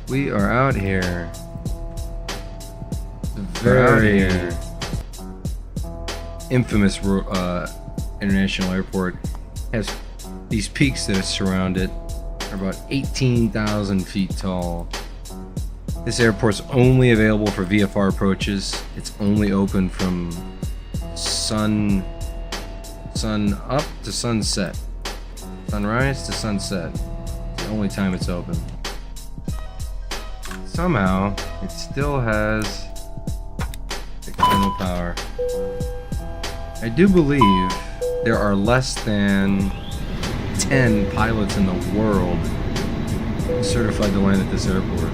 We are out here. Very infamous international airport. Has these peaks that surround it. Are about 18,000 feet tall. This airport's only available for VFR approaches. It's only open from sun up to sunset. Sunrise to sunset. It's the only time it's open. Somehow, it still has external power. I do believe there are less than 10 pilots in the world certified to land at this airport.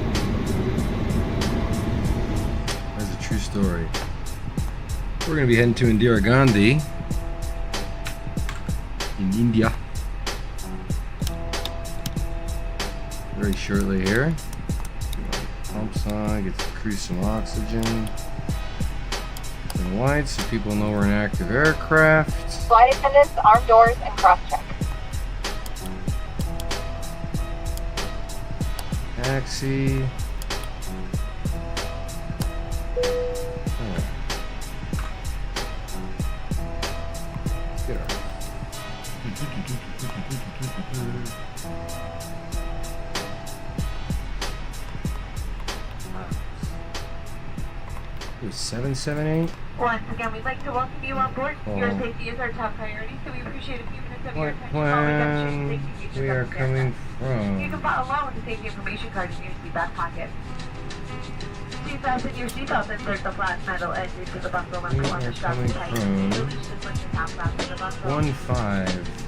That's a true story. We're going to be heading to Indira Gandhi in India very shortly here. Pumps on, get the crew some oxygen. Some lights so people know we're an active aircraft. Flight attendants, arm doors, and cross-check. Taxi. Ooh, 778. Once again, we'd like to welcome you on board. Your safety is our top priority, so we appreciate a few minutes of your attention while we demonstrate safety features we are of this coming aircraft. from. You can follow along with the safety information card in your seat back pocket. Please fasten your seatbelt and insert the flat metal edges to the buckle muscle on the strap and tight. Release this when the top flap of the buckle. 15.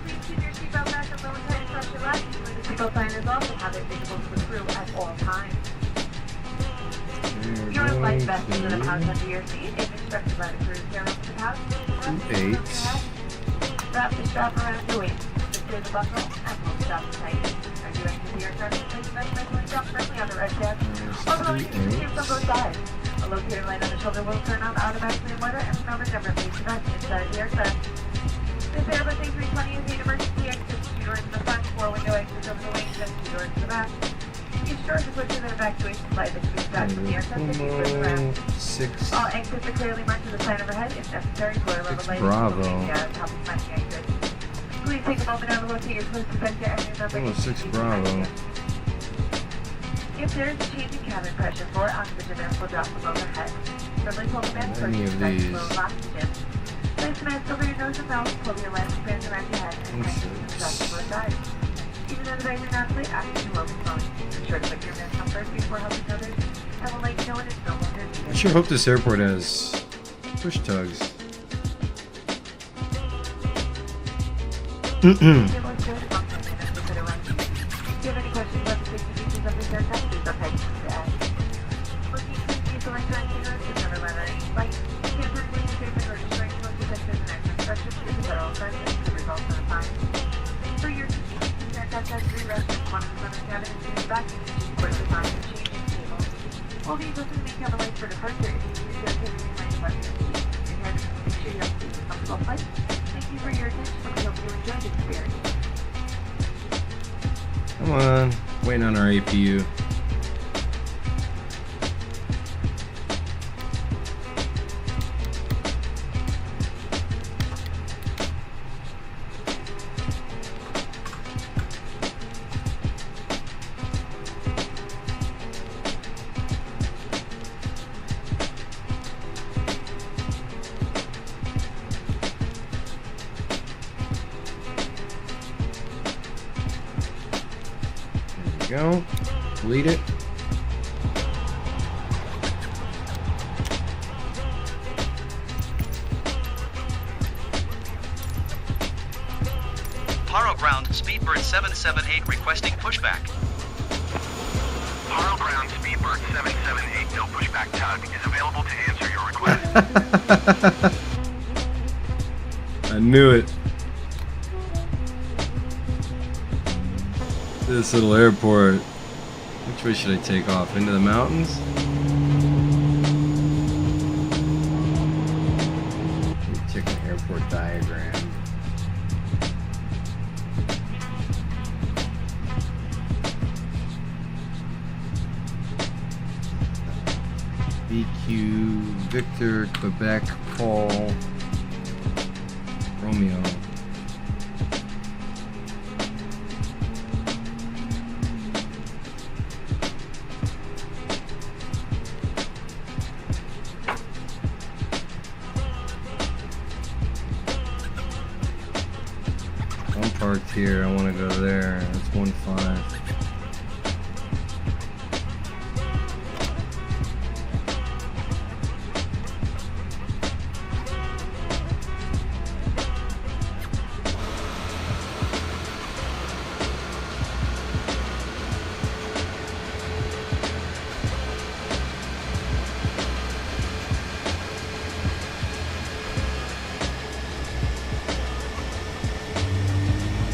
Please keep your seatbelt back a little tight across your lap. The seatbelt sign is off and have it visible to the crew at all times. Your life vest is in a pouch under your seat. If instructed by the crew, tear open the pouch. 8. Wrap the strap around your waist. Secure the buckle and pull the strap tight. As you exit the aircraft, place the vest nicely down firmly on the red tab. Also, you can see from both sides. A locator light on the shoulder will turn on automatically in order, and remember never place the vest inside the aircraft. This Airbus A320 is 8 emergency exits, 2 doors in the front, 4 window exits over the wings, and 2 doors in the back. Each door is equipped with an evacuation light that can be dispatched from the aircraft if you switch around. 6. All exits are clearly marked with a sign overhead. If necessary, floor level lighting Bravo. will be top of my exit. Please take a moment now to locate your close defender and remember 6 Bravo. if there is a change in cabin pressure, 4 oxygen masks will drop from overhead. Firmly pull the mask Any towards of the these. flow of oxygen. Place the mask over your nose and mouth, pull your lens bands around your head, and tighten the strap to both sides. Even though the bags are naturally oxygen will be flowing. Be sure to put your mask on first before helping others, and we'll let you know when it's no longer needed. I sure hope this airport has push tugs. If you have any questions about the safety features of this aircraft, please don't hesitate to ask. Looking to see the electronic units is never let on any flight. Tampering with your equipment or destroying smoke detectors and access structures is a federal offense and could result in a fine. For your convenience, this aircraft has 3 restrooms, 1 in the front of the cabin and 2 in the back, of course the time and changing table. All these open to make you on the way for departure if you use your activity in my departure. If you're having to make sure you have a comfortable flight, thank you for your attention and we hope you enjoy the experience. Come on. Waiting on our APU. Go. Delete it. Paro Ground, Speedbird 778 requesting pushback. Paro Ground, Speedbird 778, no pushback tug, is available to answer your request. I knew it. This little airport. Which way should I take off? Into the mountains? Check an airport diagram. BQ, Victor, Quebec, Paul, Romeo. I'm parked here. I want to go there. That's 1-5.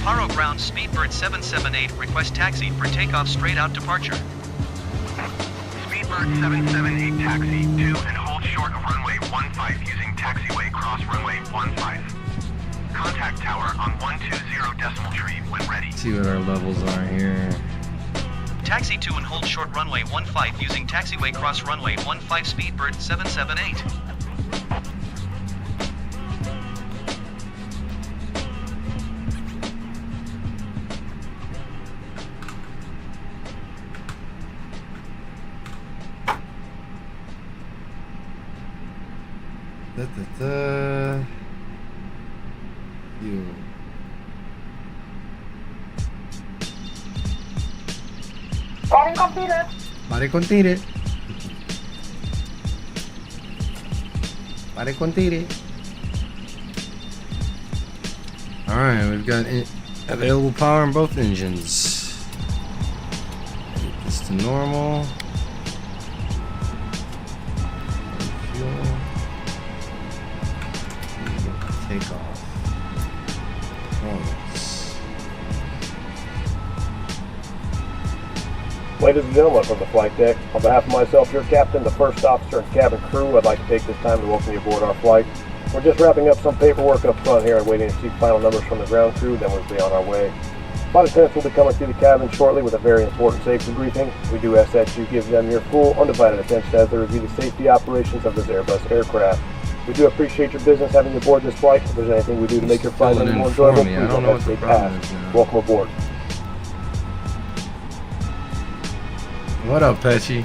Paro Ground Speedbird 778 request taxi for takeoff straight out departure. Speedbird 778 taxi to and hold short of runway 15 using taxiway cross runway 15. Contact tower on 120 decimal tree when ready. See what our levels are here. Taxi to and hold short runway 15 using taxiway cross runway 15 Speedbird 778. You. Pare con tire. Pare con tire. Alright, we've got available power in both engines. Get this to normal. Fuel. Take off. Performance. Ladies and gentlemen from the flight deck, on behalf of myself, your captain, the first officer, and cabin crew, I'd like to take this time to welcome you aboard our flight. We're just wrapping up some paperwork up front here and waiting to see final numbers from the ground crew, then we'll be on our way. Flight attendants will be coming through the cabin shortly with a very important safety briefing. We do ask that you give them your full, undivided attention as they review the safety operations of this Airbus aircraft. We do appreciate your business having you aboard this flight. If there's anything we do to make your flight any more enjoyable, please don't hesitate to ask. Welcome aboard. What up, Pesci?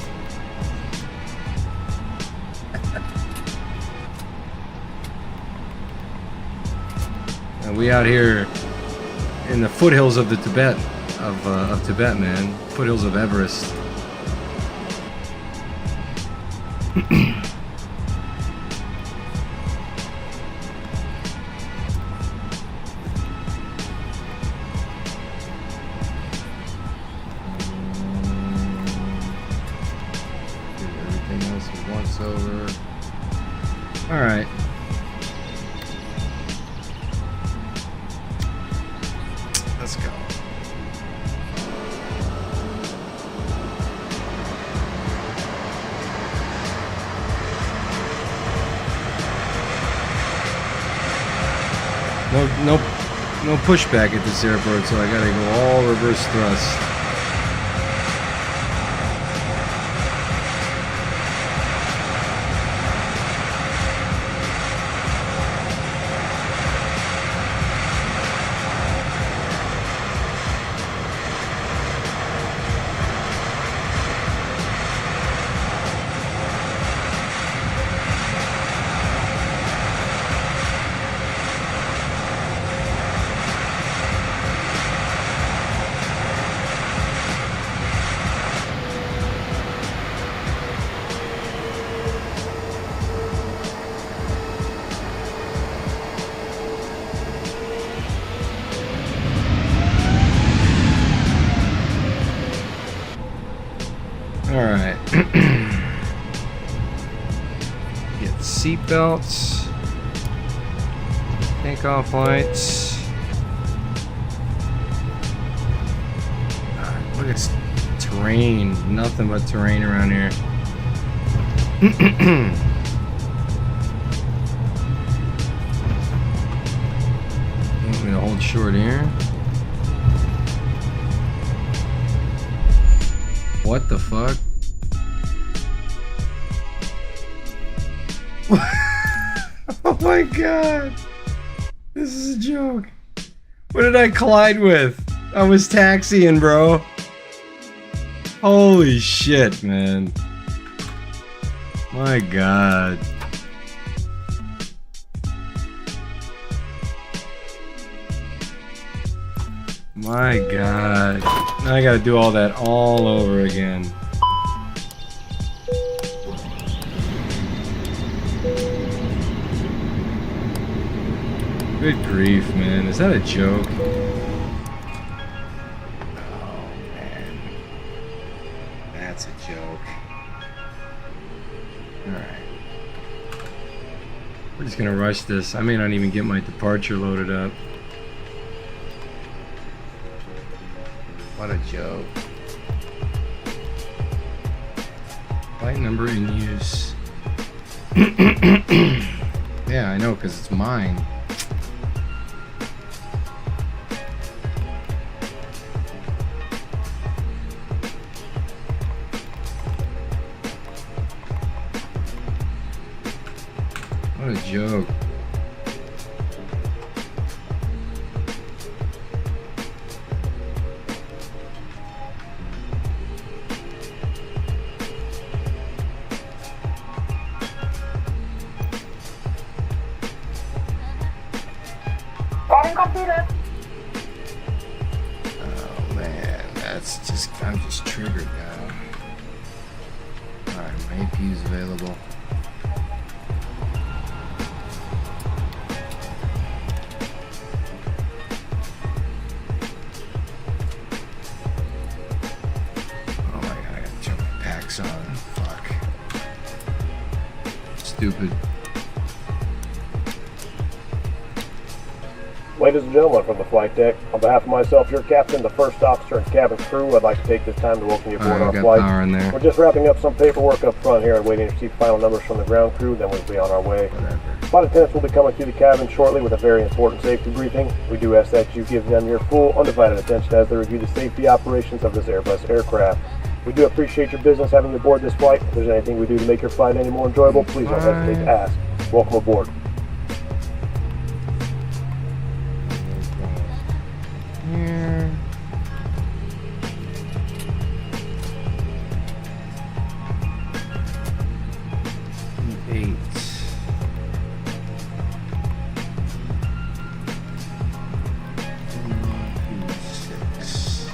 And we out here in the foothills of the Tibet, of Tibet, man. Foothills of Everest. Everything else is once over. All right. Let's go. No pushback at this airport, so I gotta go all reverse thrust. Alright. Get seatbelts. Takeoff lights. Look at terrain. Nothing but terrain around here. Want me to hold short here? What the fuck? Oh my god. This is a joke. What did I collide with? I was taxiing, bro. Holy shit, man. My god. My god. Now I gotta do all that all over again. Good grief, man. Is that a joke? Oh, man. That's a joke. Alright. We're just gonna rush this. I may not even get my departure loaded up. What a joke. Flight number in use. Yeah, I know, because it's mine. What a joke. Oh man, that's just, I'm just triggered now. Alright, my AP is available. Oh my god, I gotta turn my packs on. Fuck. Stupid. Ladies and gentlemen from the flight deck, on behalf of myself, your captain, the first officer, and cabin crew, I'd like to take this time to welcome you aboard Alright, our got flight. power in there. We're just wrapping up some paperwork up front here and waiting to receive final numbers from the ground crew, then we'll be on our way. Whatever. Flight attendants will be coming through the cabin shortly with a very important safety briefing. We do ask that you give them your full, undivided attention as they review the safety operations of this Airbus aircraft. We do appreciate your business having you aboard this flight. If there's anything we do to make your flight any more enjoyable, please don't hesitate to ask. Welcome aboard. Here. Eight. Six.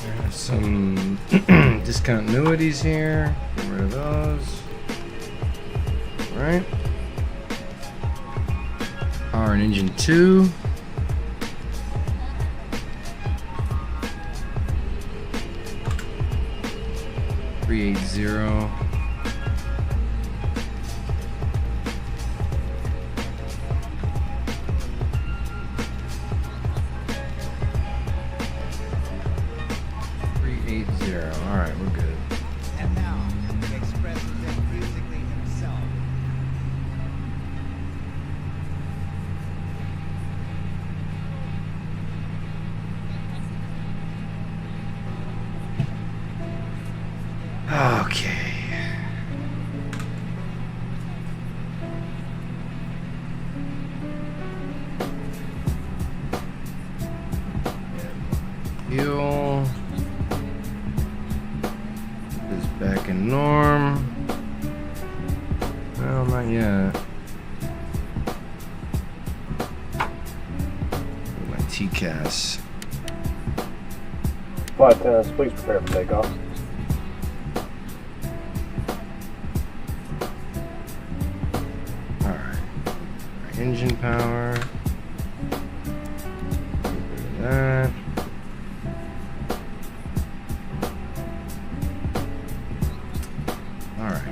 There's some discontinuities here. Get rid of those. Right. Power and engine 2. $380. All right, we're good. And now, he expresses it musically himself. Okay. Fuel is back in norm. Well, not yet. My TCAS. Flight attendants, please prepare for takeoff. Alright. Engine power. Get rid of that. Alright.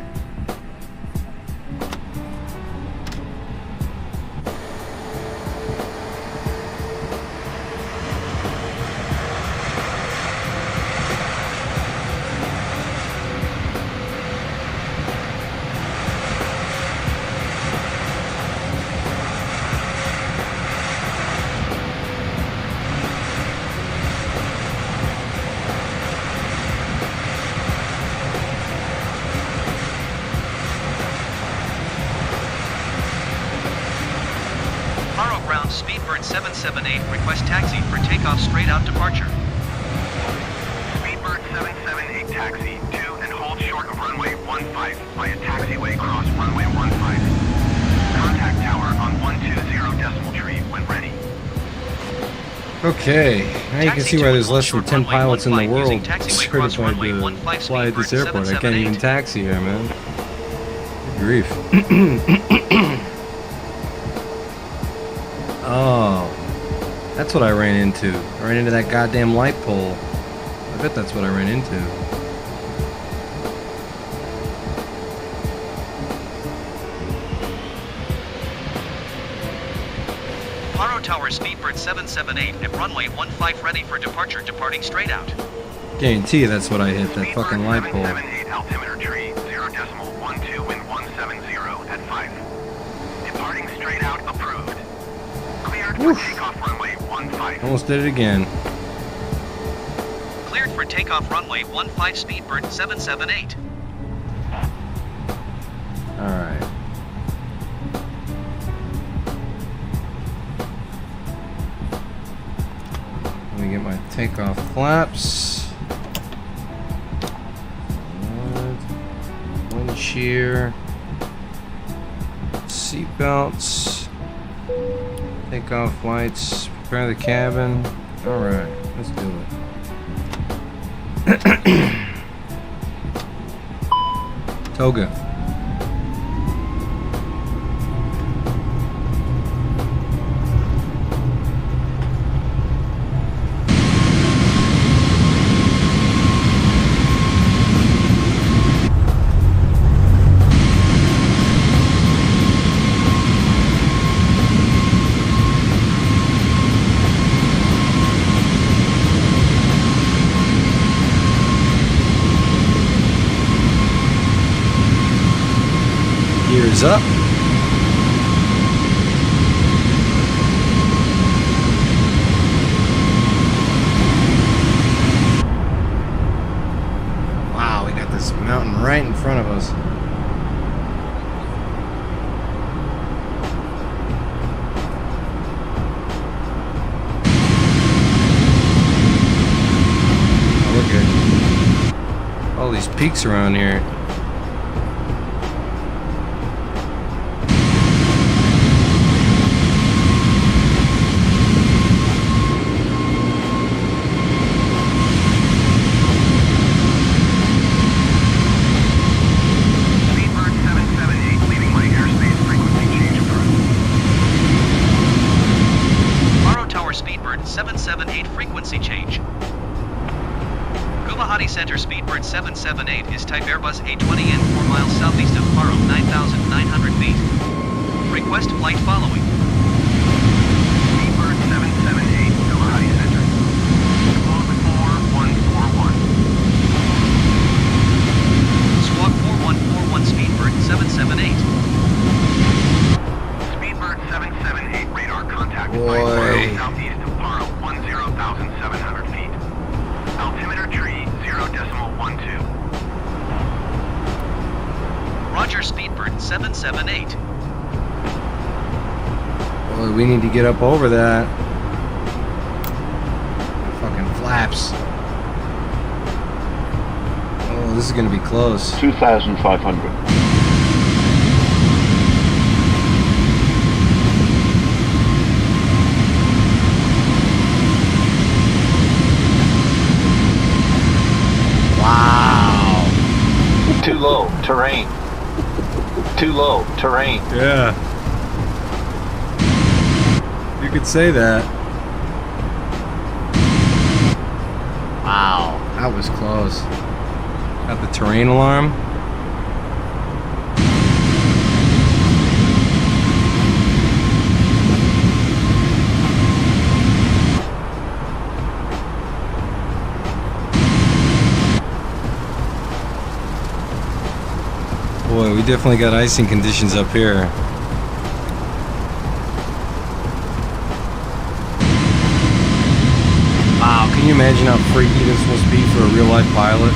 778, request taxi for takeoff straight out departure. Speedbird 778 taxi to and hold short of runway 15 via taxiway cross runway 15. Contact tower on 120 decimal tree when ready. Okay, now you can Taxi see to why and there's hold less than short 10 runway pilots in the 15 using world taxiway cross certified runway to 15 fly at this Speedbird airport. I can't even 778. taxi here, man. Good grief. Oh, that's what I ran into. I ran into that goddamn light pole. I bet that's what I ran into. Paro Tower Speedbird 778 at runway 15 ready for departure, departing straight out. Guarantee you that's what I hit, that Speedbird fucking light pole. 778 altimeter tree 0.12 wind 170 at 5. Departing straight out approved. Cleared for takeoff runway 15. Almost did it again. Cleared for takeoff runway 15 Speedbird 778. Alright. Let me get my takeoff flaps. Good. Wind shear. Seat belts. Takeoff lights. Prepare the cabin. Alright, let's do it. Toga. Gears up. Wow, we got this mountain right in front of us. Oh, we're good. All these peaks around here. Speedbird 778 leaving my airspace frequency change approved. Paro Tower Speedbird 778 frequency change. Guwahati Center Speedbird 778 is type Airbus A320nx 4 miles southeast of Paro, 9,900 feet. Request flight following. Speedbird 778 Guwahati Center. Squawk 4141. Squawk 4141 Speedbird 778. Speedbird 778 radar contact. Boy. Southeast of Paro, 10,700 feet. Altimeter tree 0.12. Roger Speedbird 778. Boy, we need to get up over that. Fucking flaps. Oh, this is gonna be close. 2,500. Wow. Too low, terrain. Too low, terrain. Yeah. You could say that. Wow. That was close. Got the terrain alarm. Boy, we definitely got icing conditions up here. Wow, can you imagine how freaky this must be for a real life pilot? I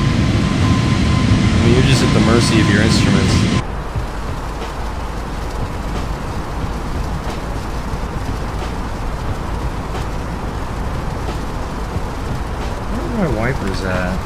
mean, you're just at the mercy of your instruments. Where's that?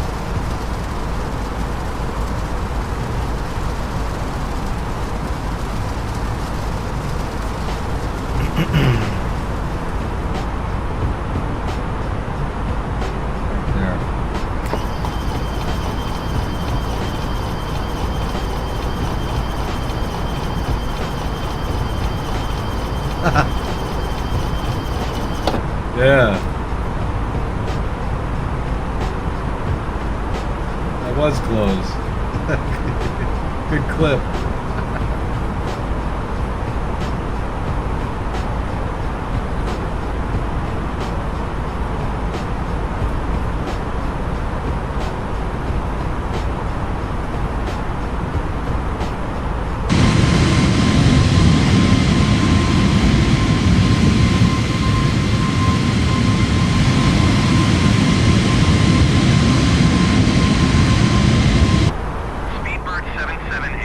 Yeah. That was close. Good clip.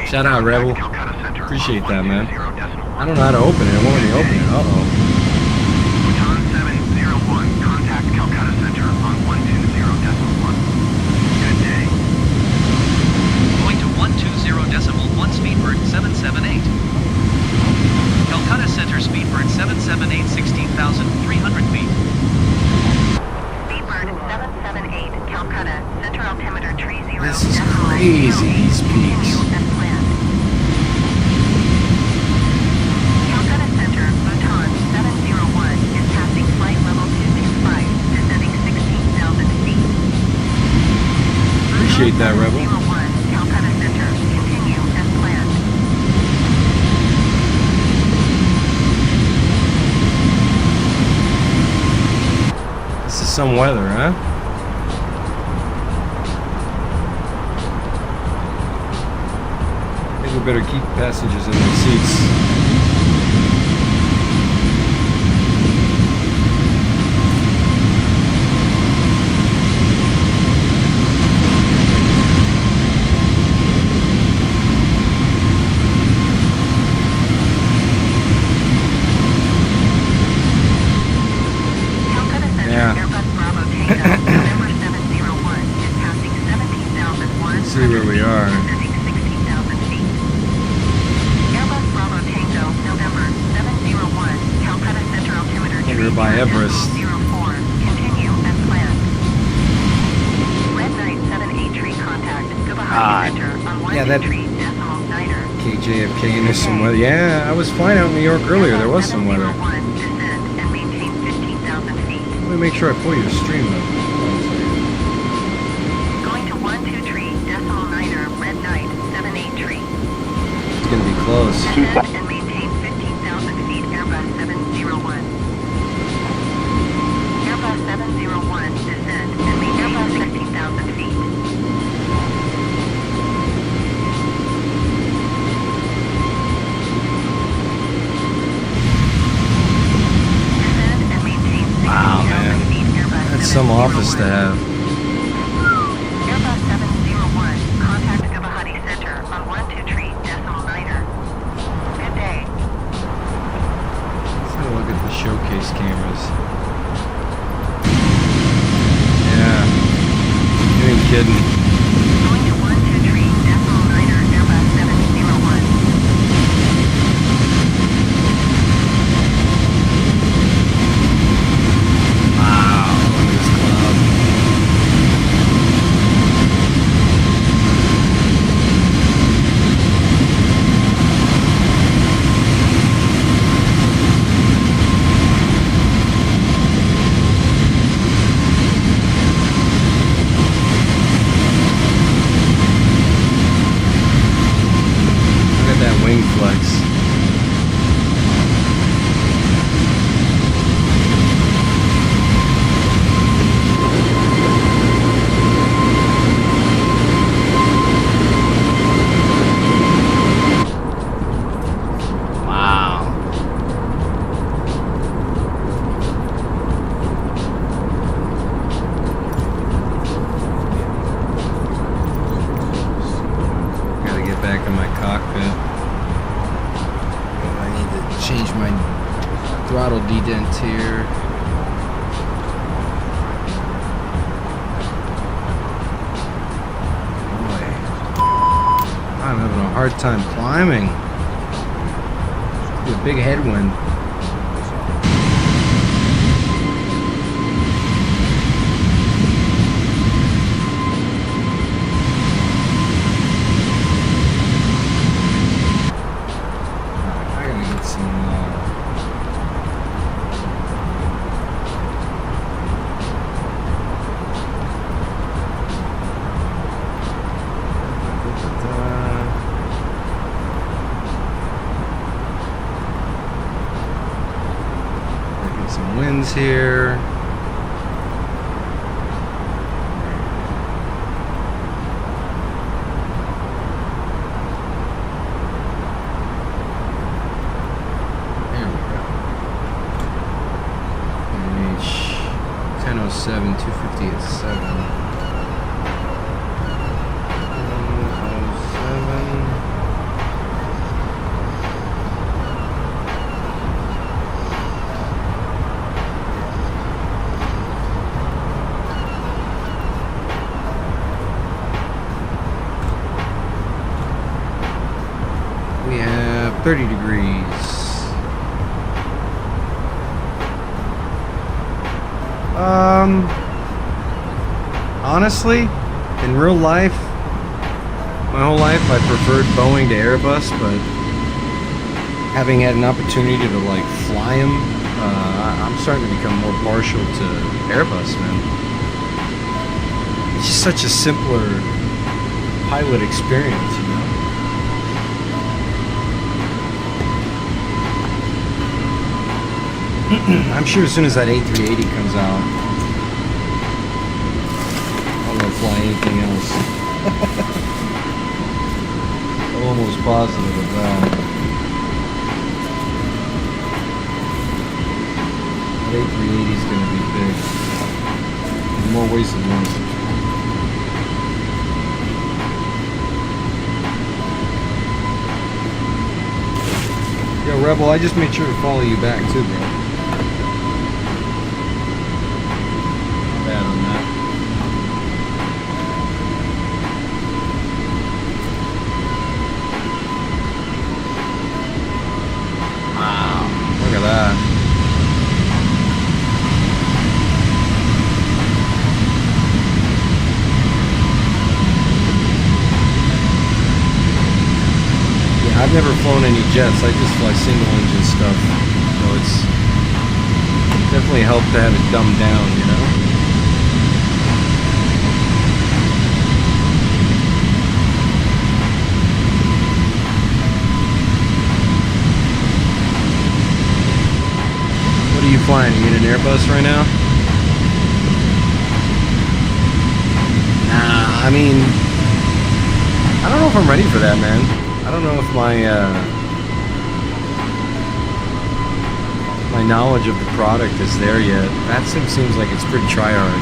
Shout out, Rebel. Appreciate that, man. I don't know how to open it. It won't let me open it. Uh-oh. Baton 701, contact Calcutta Center on 120.1. Good day. Going to 120.1 speedbird 778. Calcutta Center speedbird 778, 16,300 feet. Speedbird 778, Calcutta, center altimeter 30. This is crazy, these peaks. Calcutta Center, Baton 701 is passing flight level 225, descending 16,000 feet. Appreciate that, Rebel. 701, Calcutta Center, continue as planned. This is some weather, huh? I think we better keep passengers in their seats. Calcutta Center, Yeah. Airbus Bravo Tango, November 701 is passing 17,100 See where we are. descending 16,000 feet. Airbus Bravo Tango, November 701, Calcutta Center altimeter We're by Everest. 04, continue as planned. Red Knight 783 contact, Gubahati Center on yeah, that- 123 decimal niner. KJFK and there's some weather. Yeah, I was flying out in New York earlier. There was some weather. 701, descend and maintain 15,000 feet. Let me make sure I pull your stream up. Going to 123 decimal niner, Red Knight 783. It's gonna be close. Descend and maintain 15,000 feet, Airbus 701. Airbus 701, descend and maintain Airbus 16,000 feet. Descend and maintain 16,000 Wow, man. feet, Airbus That's some office to 701. have. Airbus 701, contact Gubahati Center on 123 decimal niner. Good day. Let's have a look at the showcase cameras. Yeah. You ain't kidding. Going to 123 decimal niner, Airbus 701. Wow, look at this cloud. Look at that wing flex. Wow. Gotta get back in my cockpit. I need to change my throttle dedent here. I'm having a hard time climbing. A big headwind. I gotta get some. Some winds here. There we go. NH 1007, 250 at 7. 1007. We have 30 degrees. Honestly, in real life, my whole life I preferred Boeing to Airbus, but having had an opportunity to like fly them, I'm starting to become more partial to Airbus, man. It's just such a simpler pilot experience, you know? I'm sure as soon as that A380 comes out, I'm gonna fly anything else. I'm almost positive of that. That A380 is gonna be big. In more ways than one. Yo, Rebel, I just made sure to follow you back too, bro. Bad on that. Wow, look at that. Yeah, I've never flown any jets. I just fly single engine stuff. So it's definitely helped to have it dumbed down, you know? What are you flying? Are you in an Airbus right now? Nah, I mean, I don't know if I'm ready for that, man. I don't know if my knowledge of the product is there yet. That seems like it's pretty try-hard.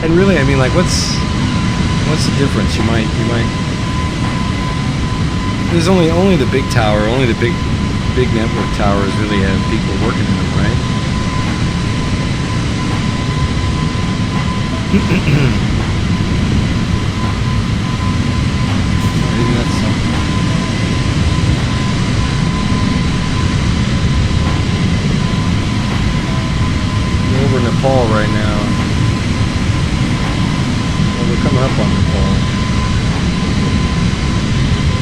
And really, I mean, like, what's the difference? You might. There's only the big tower, only the big network towers really have people working in them, right? Maybe that's something. We're over Nepal right now. Well, we're coming up on Nepal.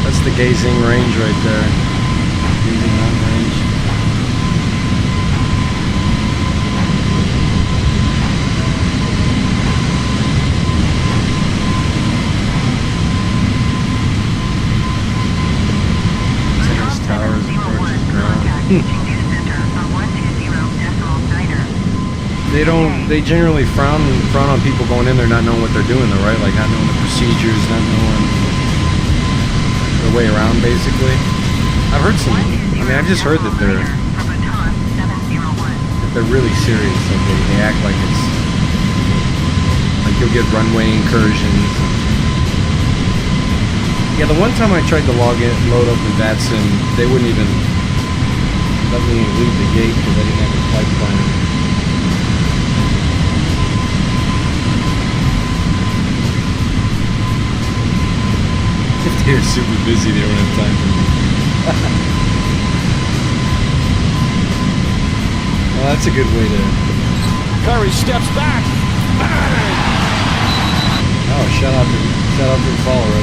That's the Gazing Range right there. Gazing Mountain Range. Tennis towers approaches ground. They generally frown on people going in there not knowing what they're doing though, right? Like not knowing the procedures, not knowing their way around basically. I've heard some, I've just heard that they're really serious. Like they act like it's, like you'll get runway incursions. Yeah, the one time I tried to load up the VATSIM, they wouldn't even let me leave the gate because I didn't have a flight plan. They're super busy. They don't have time for me. Well, that's a good way to. Curry steps back. Oh, shout out to the follower.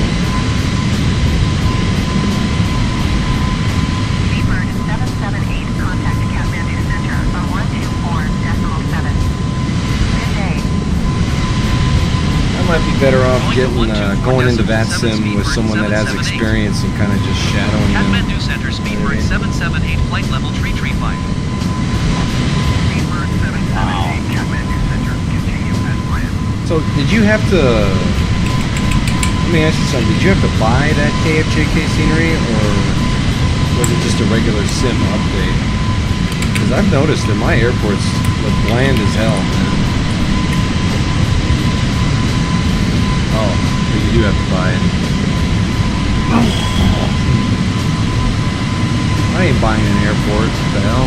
Speedbird 778, contact Kathmandu Center on 124.7. Good day. I might be better off going into VATSIM with someone that has experience and kind of just shadowing them. Kathmandu Center, Speedbird 778, flight level 335. Speedbird 778, Kathmandu Center, continue as planned. So, did you have to? Let me ask you something. Did you have to buy that KFJK scenery, or was it just a regular sim update? Because I've noticed that my airports look bland as hell, man. Oh, but you do have to buy it. I ain't buying an airport. What the hell?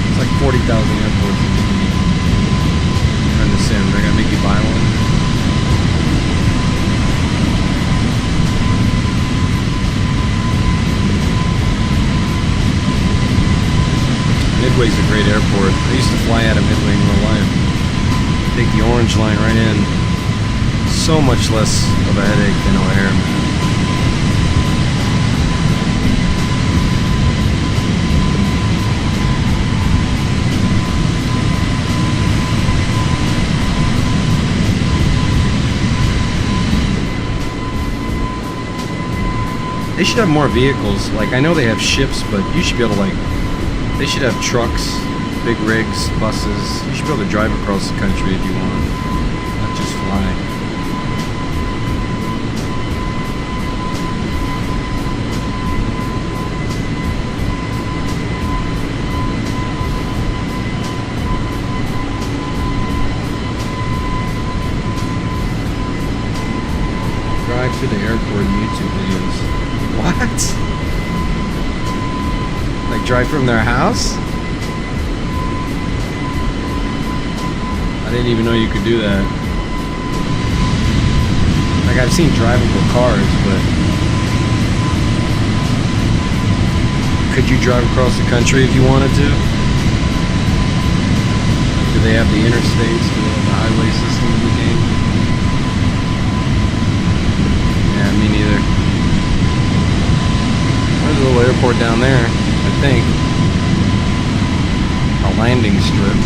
It's like 40,000 airports in the sim. They're gonna make you buy one. Midway's a great airport. I used to fly out of Midway in real life. Take the orange line right in. So much less of a headache than O'Hare, man. They should have more vehicles. Like, I know they have ships, but you should be able to, like, they should have trucks, big rigs, buses. You should be able to drive across the country if you want, not just fly. Drive to the airport in YouTube videos. What? Like drive from their house? I didn't even know you could do that. Like I've seen drivable cars, but could you drive across the country if you wanted to? Do they have the interstates? Do they have the highway system in the game? Yeah, me neither. There's a little airport down there, I think. A landing strip.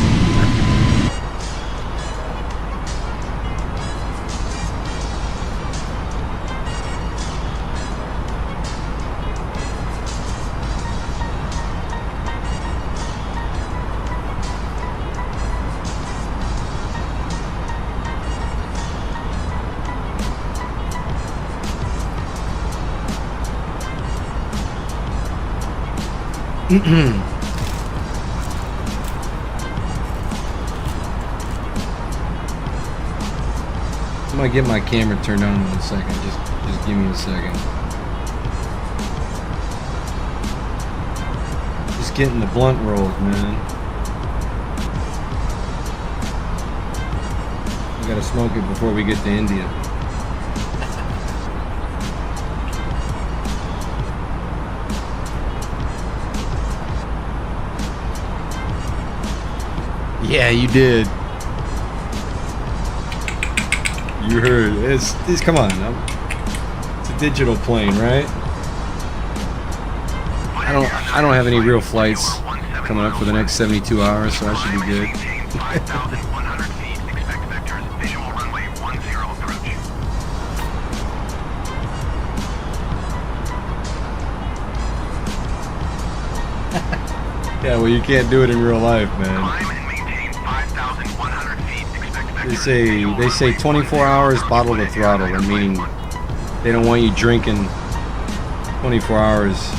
I'm gonna get my camera turned on in a second. Just give me a second. Just getting the blunt rolled, man. We gotta smoke it before we get to India. Yeah, you did. You heard. It's come on. It's a digital plane, right? I don't have any real flights coming up for the next 72 hours, so I should be good. 5,100 feet. Expect vectors. Visual runway 10 approach. Yeah, well, you can't do it in real life, man. Climb and maintain 5,100 feet. Expect They vectors. say 24 hours bottle to throttle, meaning they don't want you drinking 24 hours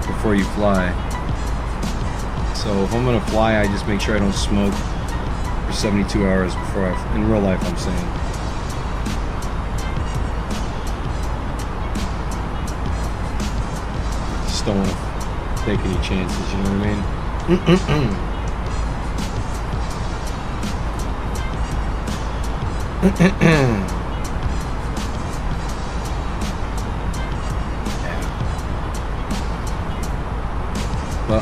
before you fly. So if I'm gonna fly, I just make sure I don't smoke for 72 hours before in real life, I'm saying. Just don't want to take any chances, you know what I mean? But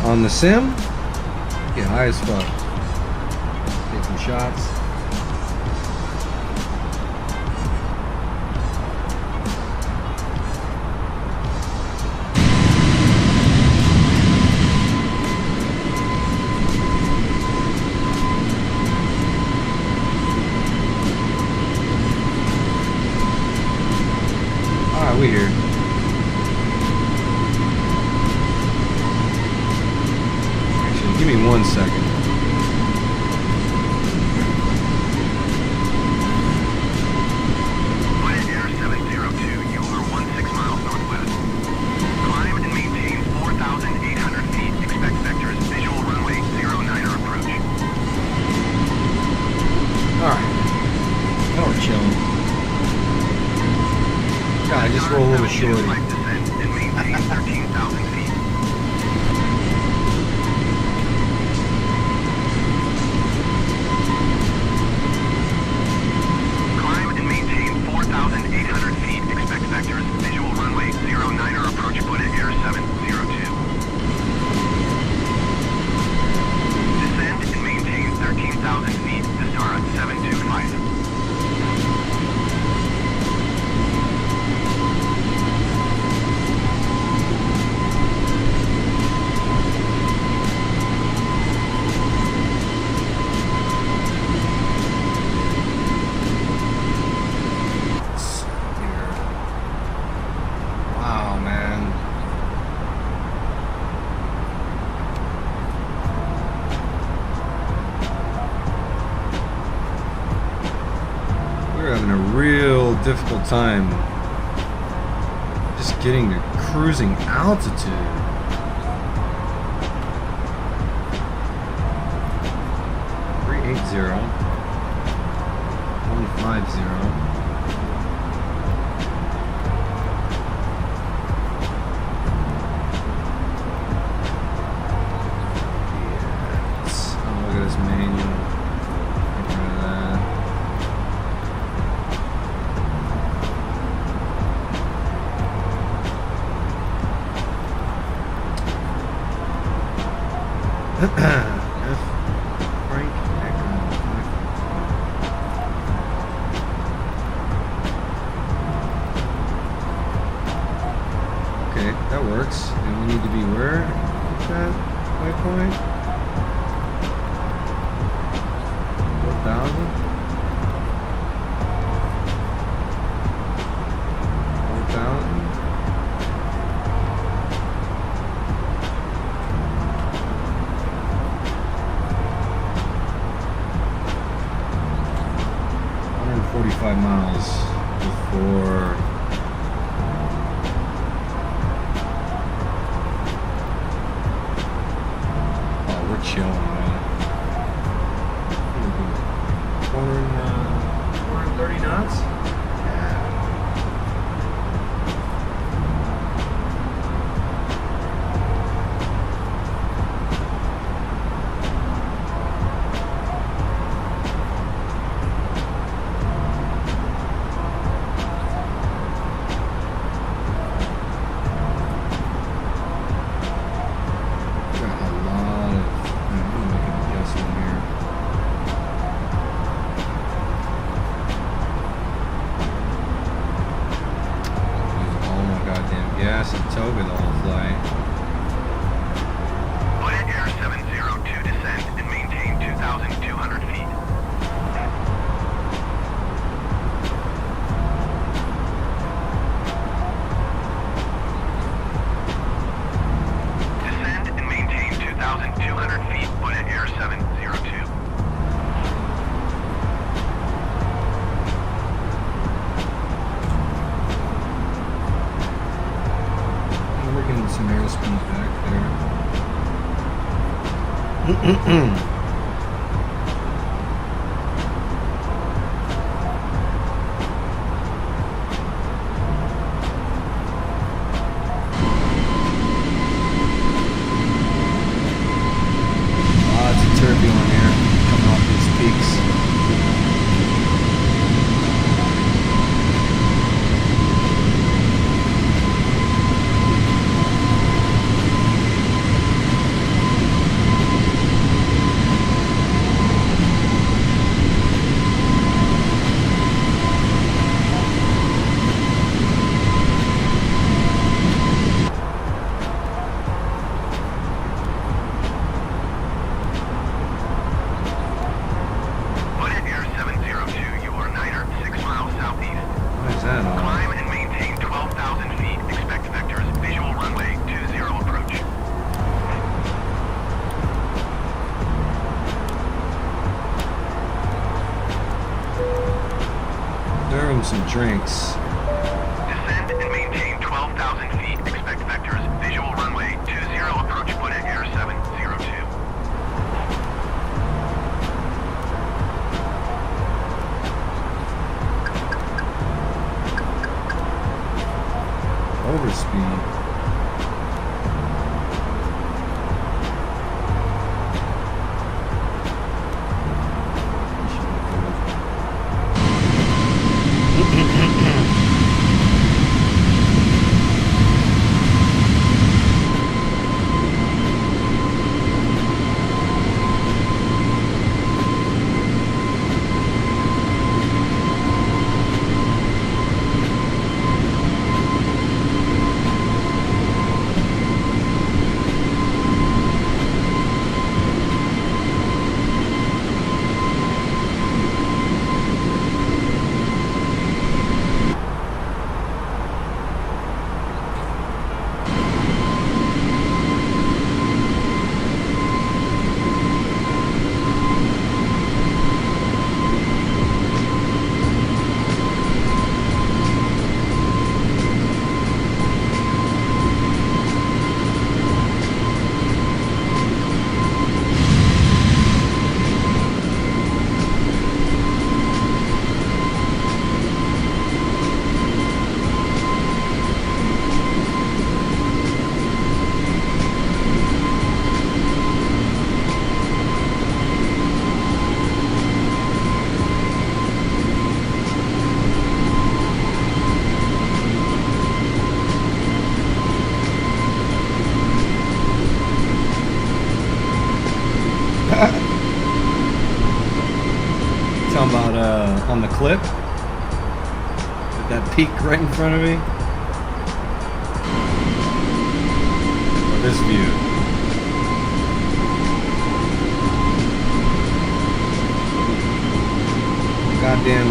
on the sim, get high as fuck. Take some shots. Alright, we here. Actually, give me 1 second. Flight Air 702, you are 16 miles northwest. Climb and maintain 4,800 feet. Expect vectors, visual runway 09er approach. Alright. Now we're chilling. God, I just rolled a little shorty. Flight descent and maintain 13,000 feet. Climb and maintain 4,800 feet. Expect vectors, visual runway 09er approach. Put at Air 702. Descend and maintain 13,000 feet. Vistara 725. Wow, man. We're having a real difficult time just getting to cruising altitude. $380 $150. Yes. Oh, look at this manual. Get rid of that. F. Frank Echo. Okay, that works. And we need to be where? That waypoint? 4,000? 4,000? $145 miles before. Oh, we're chilling, man. 430 knots? Yeah. Got a lot of. I'm gonna make an adjustment here. Use all my goddamn gas and toga the whole flight. Put at Air 702, descend and maintain 2,200 feet. Descend and maintain 2,200 feet. Put at Air 702. We're getting some airspeed back there. Lots of turbulent air coming off these peaks. serve him some drinks. Descend and maintain 12,000 feet. Expect vectors. Visual runway 20. Approach foot at air 702. Overspeed. Talking about on the clip with that peak right in front of me. Or this view. Goddamn.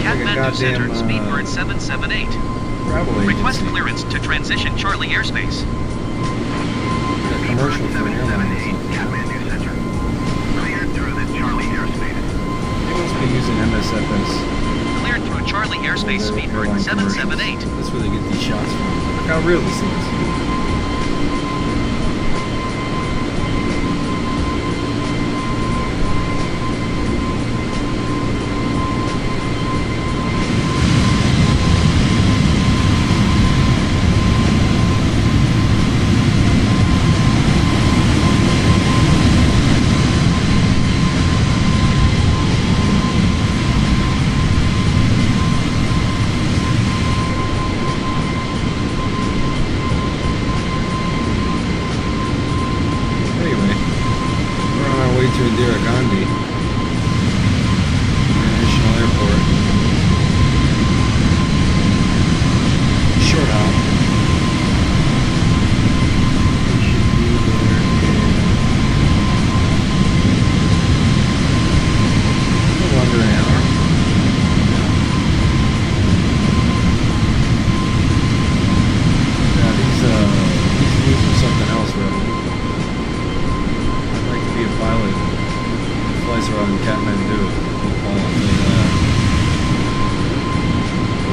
Kathmandu Center, Speedbird 778. Travel Request agency. clearance to transition Charlie airspace. Got a commercial for an airline or something. Kathmandu Center. Cleared through the Charlie airspace. They must be using MSFS. Cleared through Charlie airspace, Speedbird Airline 778. commercials. That's where they get these shots from. Look how real this is. Anyway, we're on our way to Indira Gandhi International Airport. Short hop. We should be there in a little under an hour. Yeah, these views are something else, really. I'd like to be a pilot who flies around Kathmandu. I'll tell you that.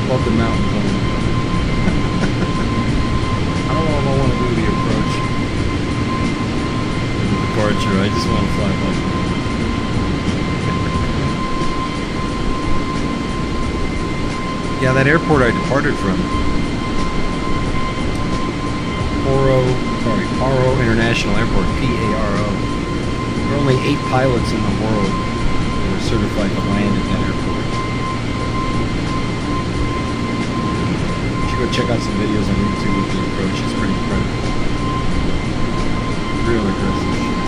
Above the mountains only. I don't know if I want to do the approach or the departure. I just want to fly above the mountains. Yeah, that airport I departed from. Paro International Airport, P-A-R-O. There are only 8 pilots in the world that are certified to land at that airport. You should go check out some videos on YouTube with the approach. It's pretty incredible. Real aggressive shit.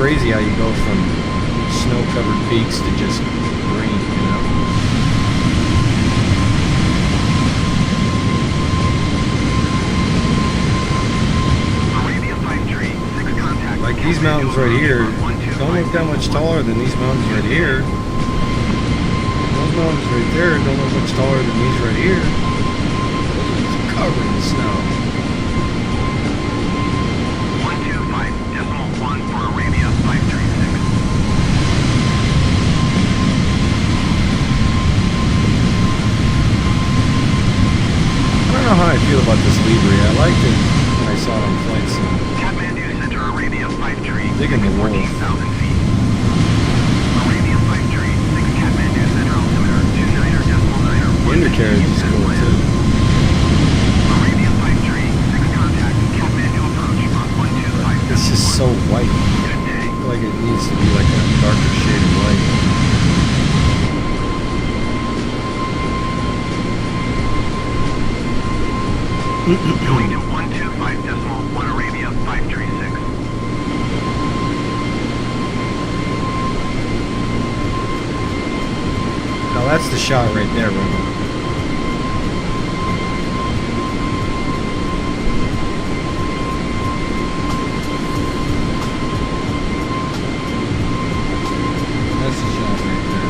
crazy how you go from snow-covered peaks to just green, you know? Like these mountains right here don't look that much taller than these mountains right here. Those mountains right there don't look much taller than these right here. It's covered in snow. 125.1 for Arabia 536. I don't know how I feel about this Libre. I liked it when I saw it on Flight Sim. Kathmandu Center, Arabia 53. Digging the wolf. 14,000 feet. Arabia 53, 6 Kathmandu Center, altimeter 29.9. Undercarriage is cool too. Arabia 53, 6 contact, Kathmandu approach on 125. It's just so white. I feel like it needs to be like a darker shade of white. Going to 125.1 Arabia 536. Now that's the shot right there, Roman. That's the shot right there.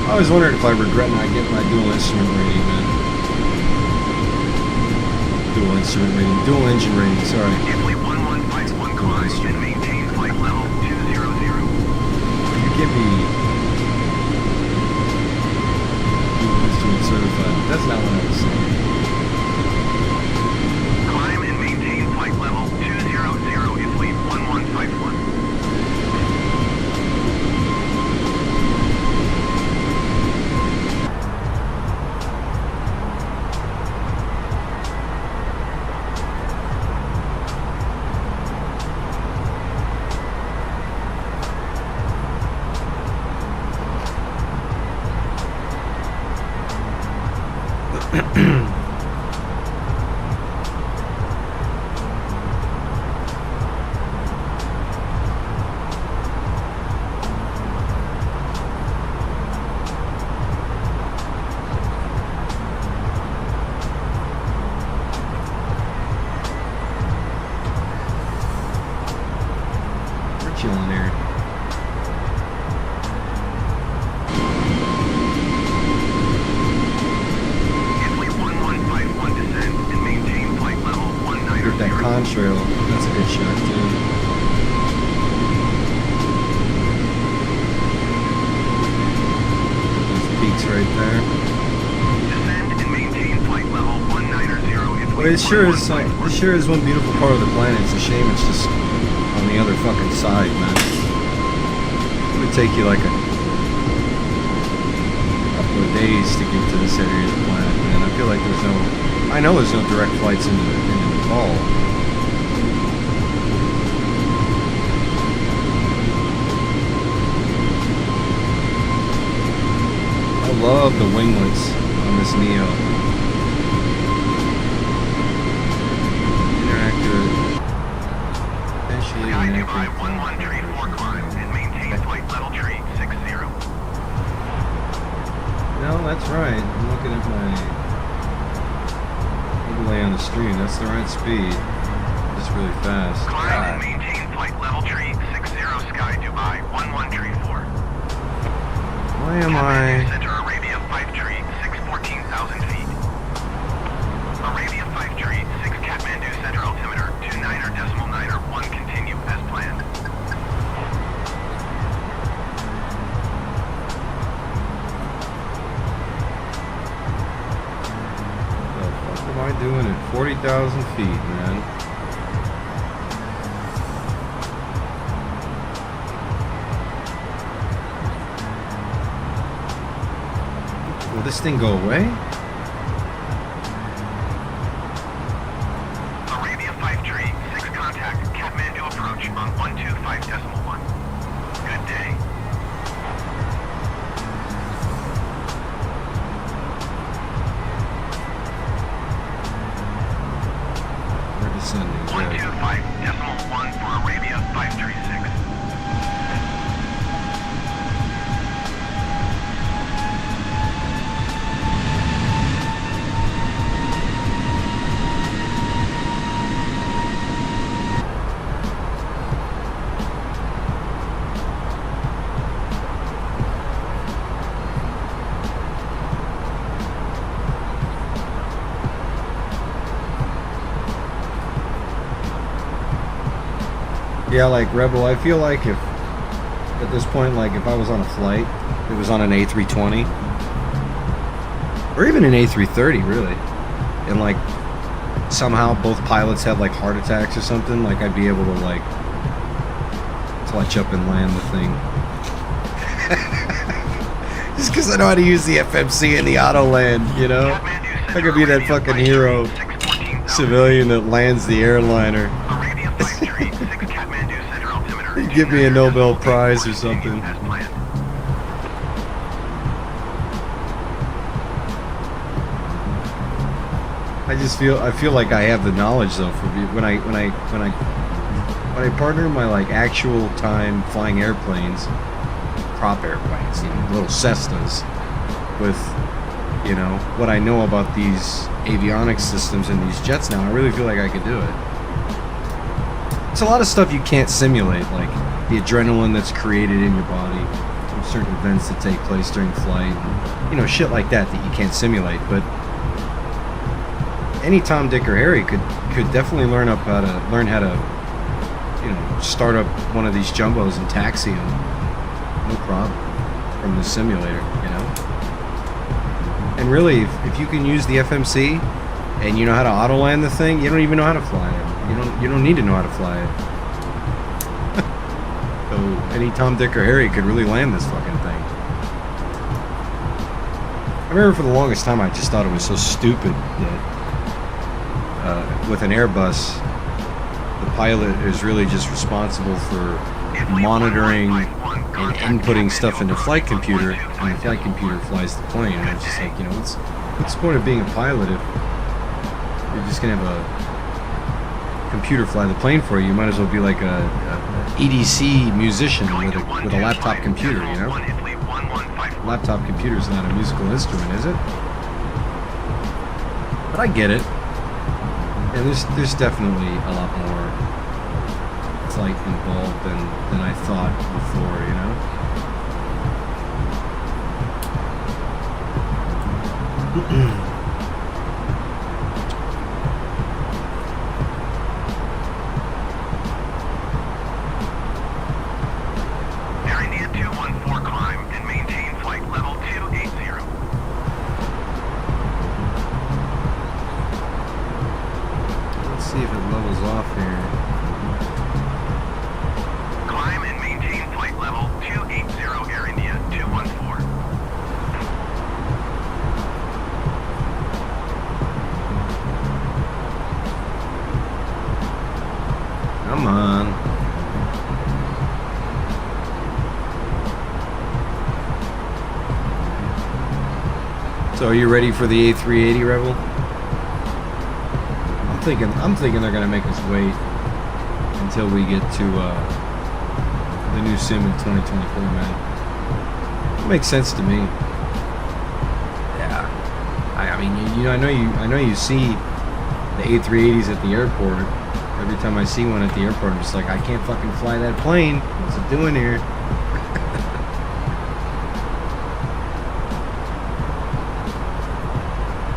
I always wondered if I regret not getting my dual instrument rating, man. Dual instrument rating, dual engine rating, sorry. Italy 1151 climb and maintain flight level 200. You give me dual instrument certified. That's not what I was saying. Climb and maintain flight level 200, Italy 1151. We're chilling here. Italy 1151 descend and maintain flight level 190. Get that contrail. That's a good shot too. Those peaks right there. Descend and maintain flight level 190, Italy But it sure is like, it sure is one beautiful part of the planet. It's a shame it's just on the other fucking side, man. It would take you like a couple of days to get to this area of the planet, man. I feel like there's no, I know there's no direct flights into Nepal. I love the winglets on this Neo. Sky Dubai 1134 climb and maintain flight level tree 60. No, that's right. I'm looking at my overlay on the stream. That's the right speed. Just really fast. Climb and maintain flight level tree 60 Sky Dubai 1134. Why am I? Center Arabia 5 tree 614,000 feet. Arabia 5 tree 6 Kathmandu Center altimeter 29.9 continue as planned. What the fuck am I doing at 40,000 feet, man? Will this thing go away? Yeah, like Rebel, I feel like if at this point, like if I was on a flight, it was on an A320 or even an A330, really, and like somehow both pilots had like heart attacks or something, like I'd be able to like clutch up and land the thing. Just because I know how to use the FMC and the auto land, you know? I could be that fucking hero civilian that lands the airliner. Give me a Nobel Prize or something. I feel like I have the knowledge though for when I partner my like actual time flying airplanes, prop airplanes, you know, little Cessnas, with, you know, what I know about these avionics systems and these jets now, I really feel like I could do it. It's a lot of stuff you can't simulate, like the adrenaline that's created in your body from certain events that take place during flight, and, you know, shit like that you can't simulate. But any Tom, Dick, or Harry could definitely learn how to, you know, start up one of these jumbos and taxi them, no problem, from the simulator, you know. And really, if you can use the FMC and you know how to auto land the thing, you don't even know how to fly it. You don't need to know how to fly it. So any Tom, Dick, or Harry could really land this fucking thing. I remember for the longest time I just thought it was so stupid that with an Airbus, the pilot is really just responsible for monitoring and inputting stuff into flight computer, and the flight computer flies the plane. And it's just like, you know, what's the point of being a pilot if you're just gonna have a computer fly the plane for you? You might as well be like a EDC musician with a laptop computer, you know? Laptop computer is not a musical instrument, is it? But I get it. And there's definitely a lot more flight involved than I thought before, you know? Air India 214 climb and maintain flight level 280. Let's see if it levels off here. Climb and maintain flight level 280 Air India 214. Come on. So are you ready for the A380, Rebel? I'm thinking they're gonna make us wait until we get to the new sim in 2024, man. It makes sense to me. Yeah. I mean, you know, I know you see the A380s at the airport. Every time I see one at the airport, I'm just like, I can't fucking fly that plane. What's it doing here?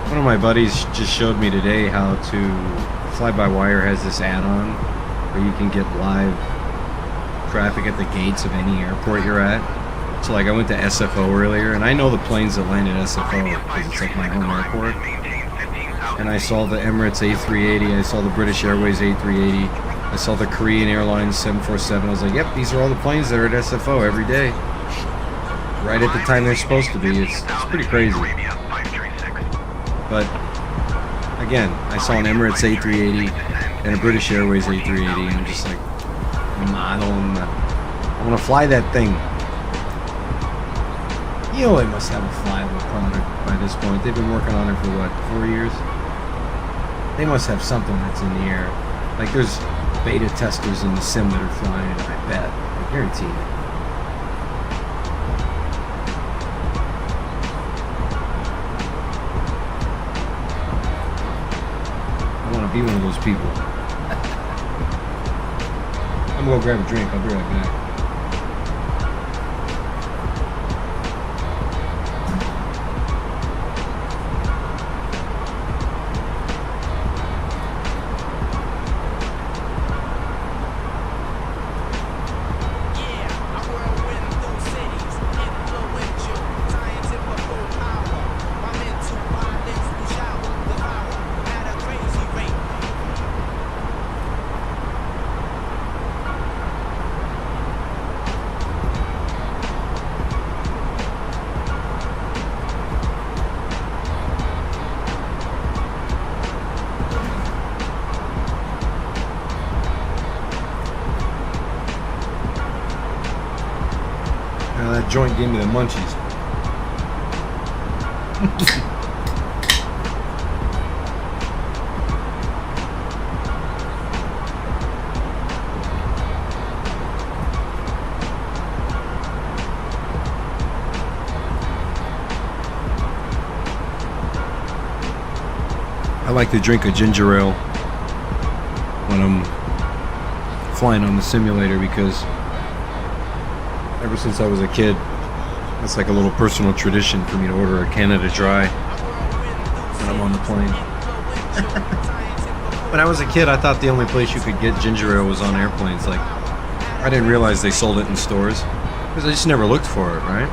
One of my buddies just showed me today how to Fly-by-Wire has this add-on where you can get live traffic at the gates of any airport you're at. So like I went to SFO earlier, and I know the planes that land at SFO because it's like my home airport. And I saw the Emirates A380, I saw the British Airways A380, I saw the Korean Airlines 747. I was like, yep, these are all the planes that are at SFO every day. Right at the time they're supposed to be. It's pretty crazy. But again, I saw an Emirates A380 and a British Airways A380, and I'm just like, I want to fly that thing. You know, they must have a flyable product by this point. They've been working on it for what, 4 years? They must have something that's in the air. Like there's beta testers in the sim that are flying it, I bet. I guarantee it. Be one of those people. I'm gonna go grab a drink. I'll be right back. That joint gave me the munchies. I like to drink a ginger ale when I'm flying on the simulator because ever since I was a kid, it's like a little personal tradition for me to order a Canada Dry when I'm on the plane. When I was a kid, I thought the only place you could get ginger ale was on airplanes. Like, I didn't realize they sold it in stores because I just never looked for it, right?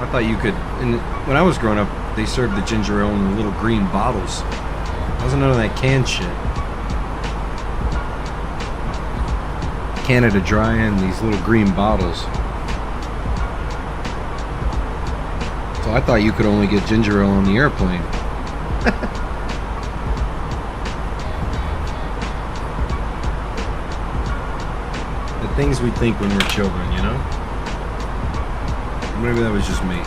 I thought you could. And when I was growing up, they served the ginger ale in little green bottles. It wasn't none of that canned shit. Canada Dry in these little green bottles. So I thought you could only get ginger ale on the airplane. The things we think when we're children, you know? Maybe that was just me.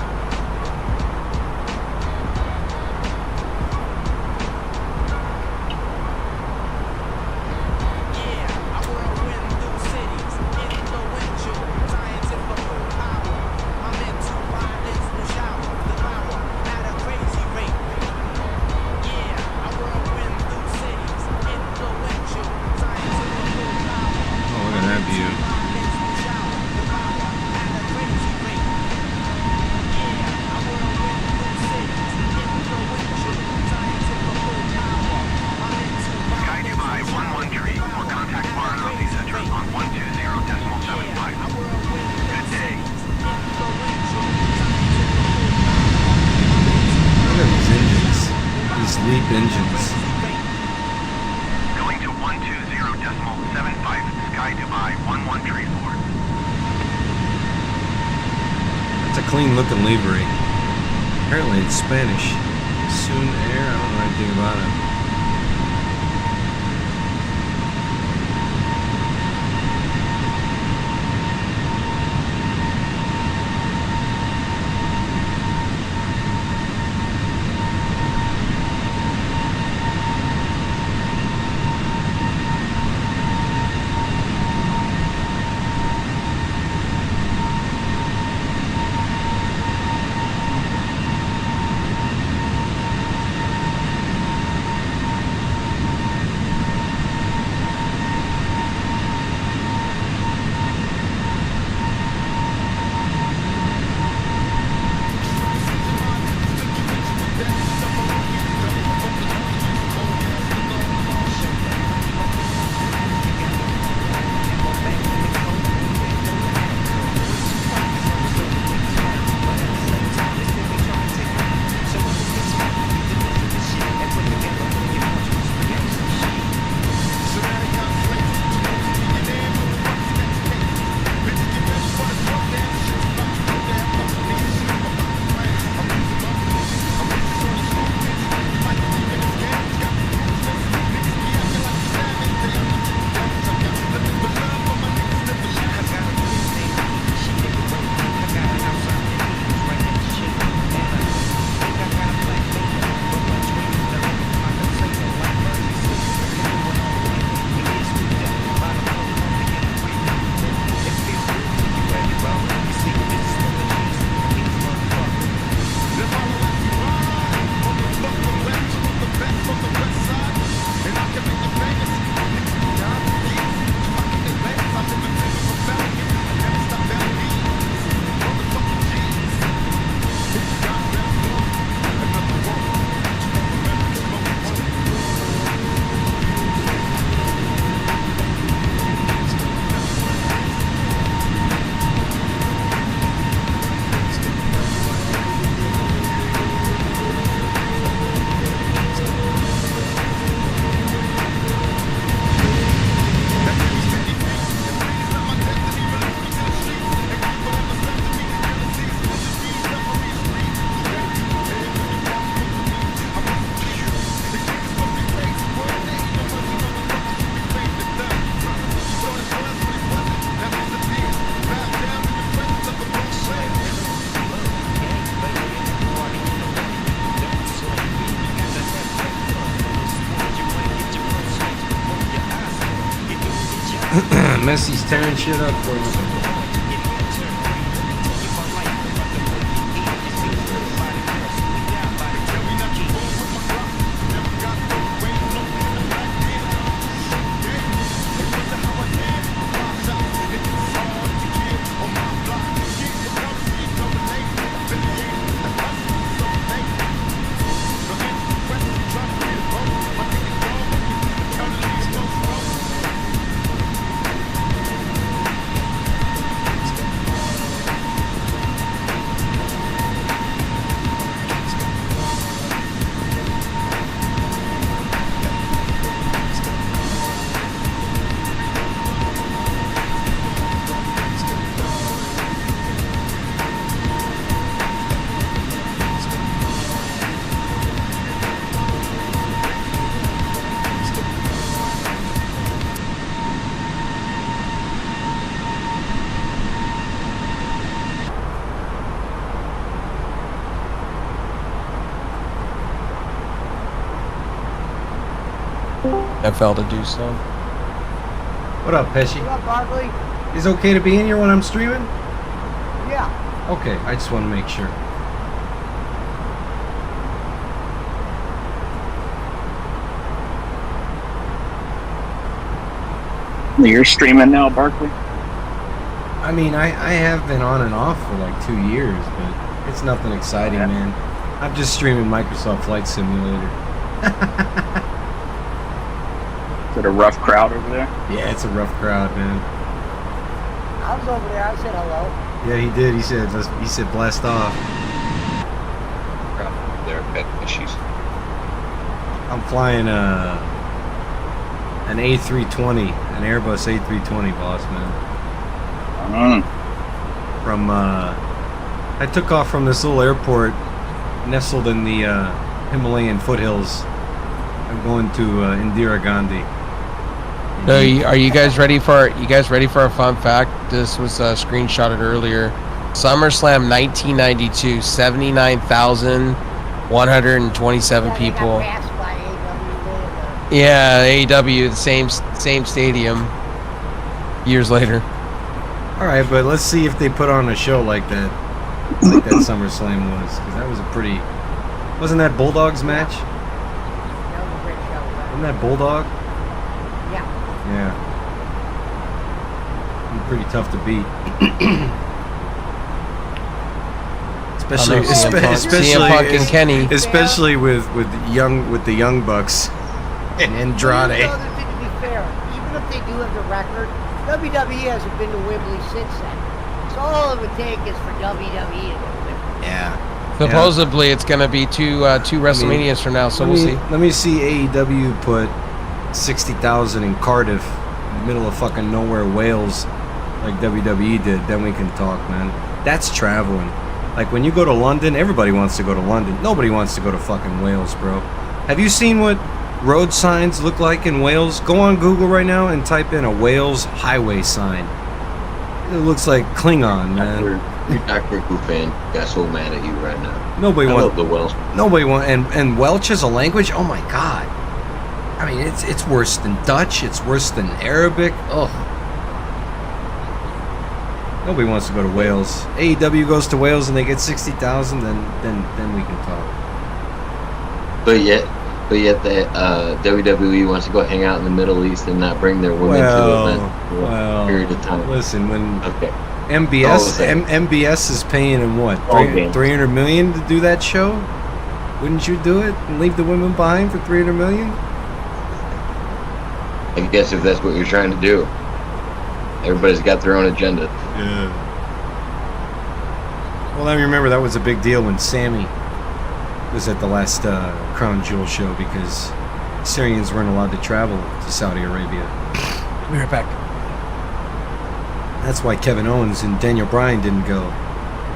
Engines. Going to 120.75, Sky Dubai 1134. That's a clean looking livery. Apparently it's Spanish. Soon Air, I don't know anything about it. Messi's tearing shit up for you. FL to do so. What up, Pesci? What up, Barkley? Is it okay to be in here when I'm streaming? Yeah. Okay, I just want to make sure. You're streaming now, Barkley? I mean, I have been on and off for like 2 years, but it's nothing exciting, man. I'm just streaming Microsoft Flight Simulator. Is it a rough crowd over there? Yeah, it's a rough crowd, man. I was over there. I said hello. Yeah, he did. He said blast off. There are pet issues. I'm flying an A320, an Airbus A320, boss, man. From I took off from this little airport nestled in the Himalayan foothills. I'm going to Indira Gandhi. So are you guys ready for a fun fact? This was screenshotted earlier. SummerSlam 1992, 79,127 people. Yeah, AEW, the same stadium. Years later. All right, but let's see if they put on a show like that SummerSlam was, because that was a pretty. Wasn't that Bulldogs match? That was a great show. Wasn't that Bulldog? Yeah. Yeah. Pretty tough to beat. especially CM Punk and Kenny. Especially with the young Bucks and Andrade. To be fair, even if they do have the record, WWE hasn't been to Wembley since then. So all it would take is for WWE to do it. Yeah. Supposedly it's going to be two WrestleManias from now, so we'll see. Let me see AEW put 60,000 in Cardiff, in the middle of fucking nowhere, Wales, like WWE did. Then we can talk, man. That's traveling. Like when you go to London, everybody wants to go to London. Nobody wants to go to fucking Wales, bro. Have you seen what road signs look like in Wales? Go on Google right now and type in a Wales highway sign. It looks like Klingon, man. You're Dr. Who fan got so mad at you right now. Nobody wants the Welsh. Nobody wants, and Welsh as a language. Oh my god. I mean, it's worse than Dutch. It's worse than Arabic. Ugh. Nobody wants to go to Wales. AEW goes to Wales and they get 60,000. Then we can talk. But yet the WWE wants to go hang out in the Middle East and not bring their women to events for a period of time. Listen, when okay. MBS is paying him what, 300 million to do that show? Wouldn't you do it and leave the women behind for 300 million? I guess if that's what you're trying to do. Everybody's got their own agenda. Yeah. Well, I remember that was a big deal when Sammy was at the last Crown Jewel show because Syrians weren't allowed to travel to Saudi Arabia. We're right back. That's why Kevin Owens and Daniel Bryan didn't go,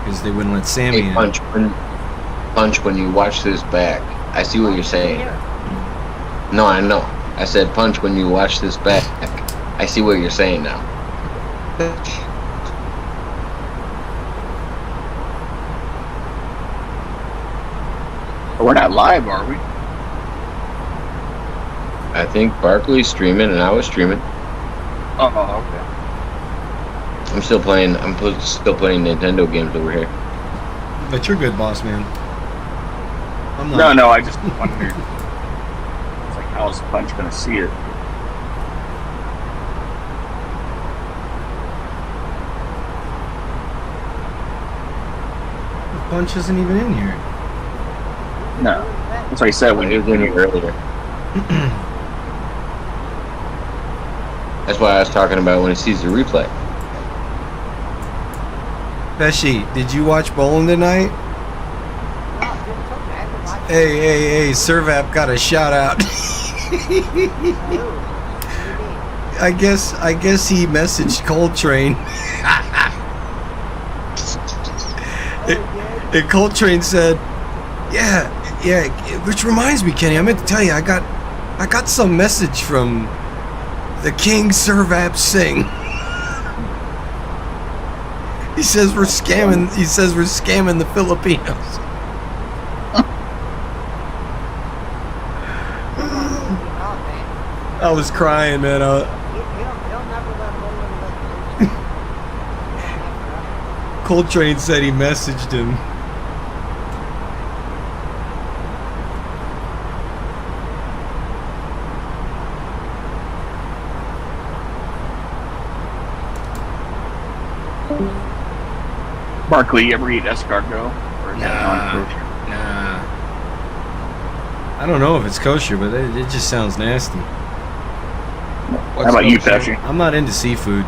because they wouldn't let Sammy in. Punch, when you watch this back, I see what you're saying. No, I know. I said Punch, when you watch this back, I see what you're saying now. We're not live, are we? I think Barkley's streaming and I was streaming. Oh, okay. I'm still playing. Still playing Nintendo games over here. But you're good, boss man. I'm not. No, I just wondered. It's like, how is Punch gonna see it? Punch isn't even in here. No, that's what I said when He you was in here earlier. That's why I was talking about when he sees the replay. Pesci, did you watch bowling tonight? Hey, Servap got a shout out. I guess he messaged Coltrane. And Coltrane said, yeah, which reminds me, Kenny, I meant to tell you, I got some message from the King Servap Singh. He says we're scamming the Filipinos. I was crying, man. Coltrane said he messaged him. Barkley, you ever eat escargot? Or is that non-kosher? Nah. I don't know if it's kosher, but it just sounds nasty. How about you, Pesci? I'm not into seafood.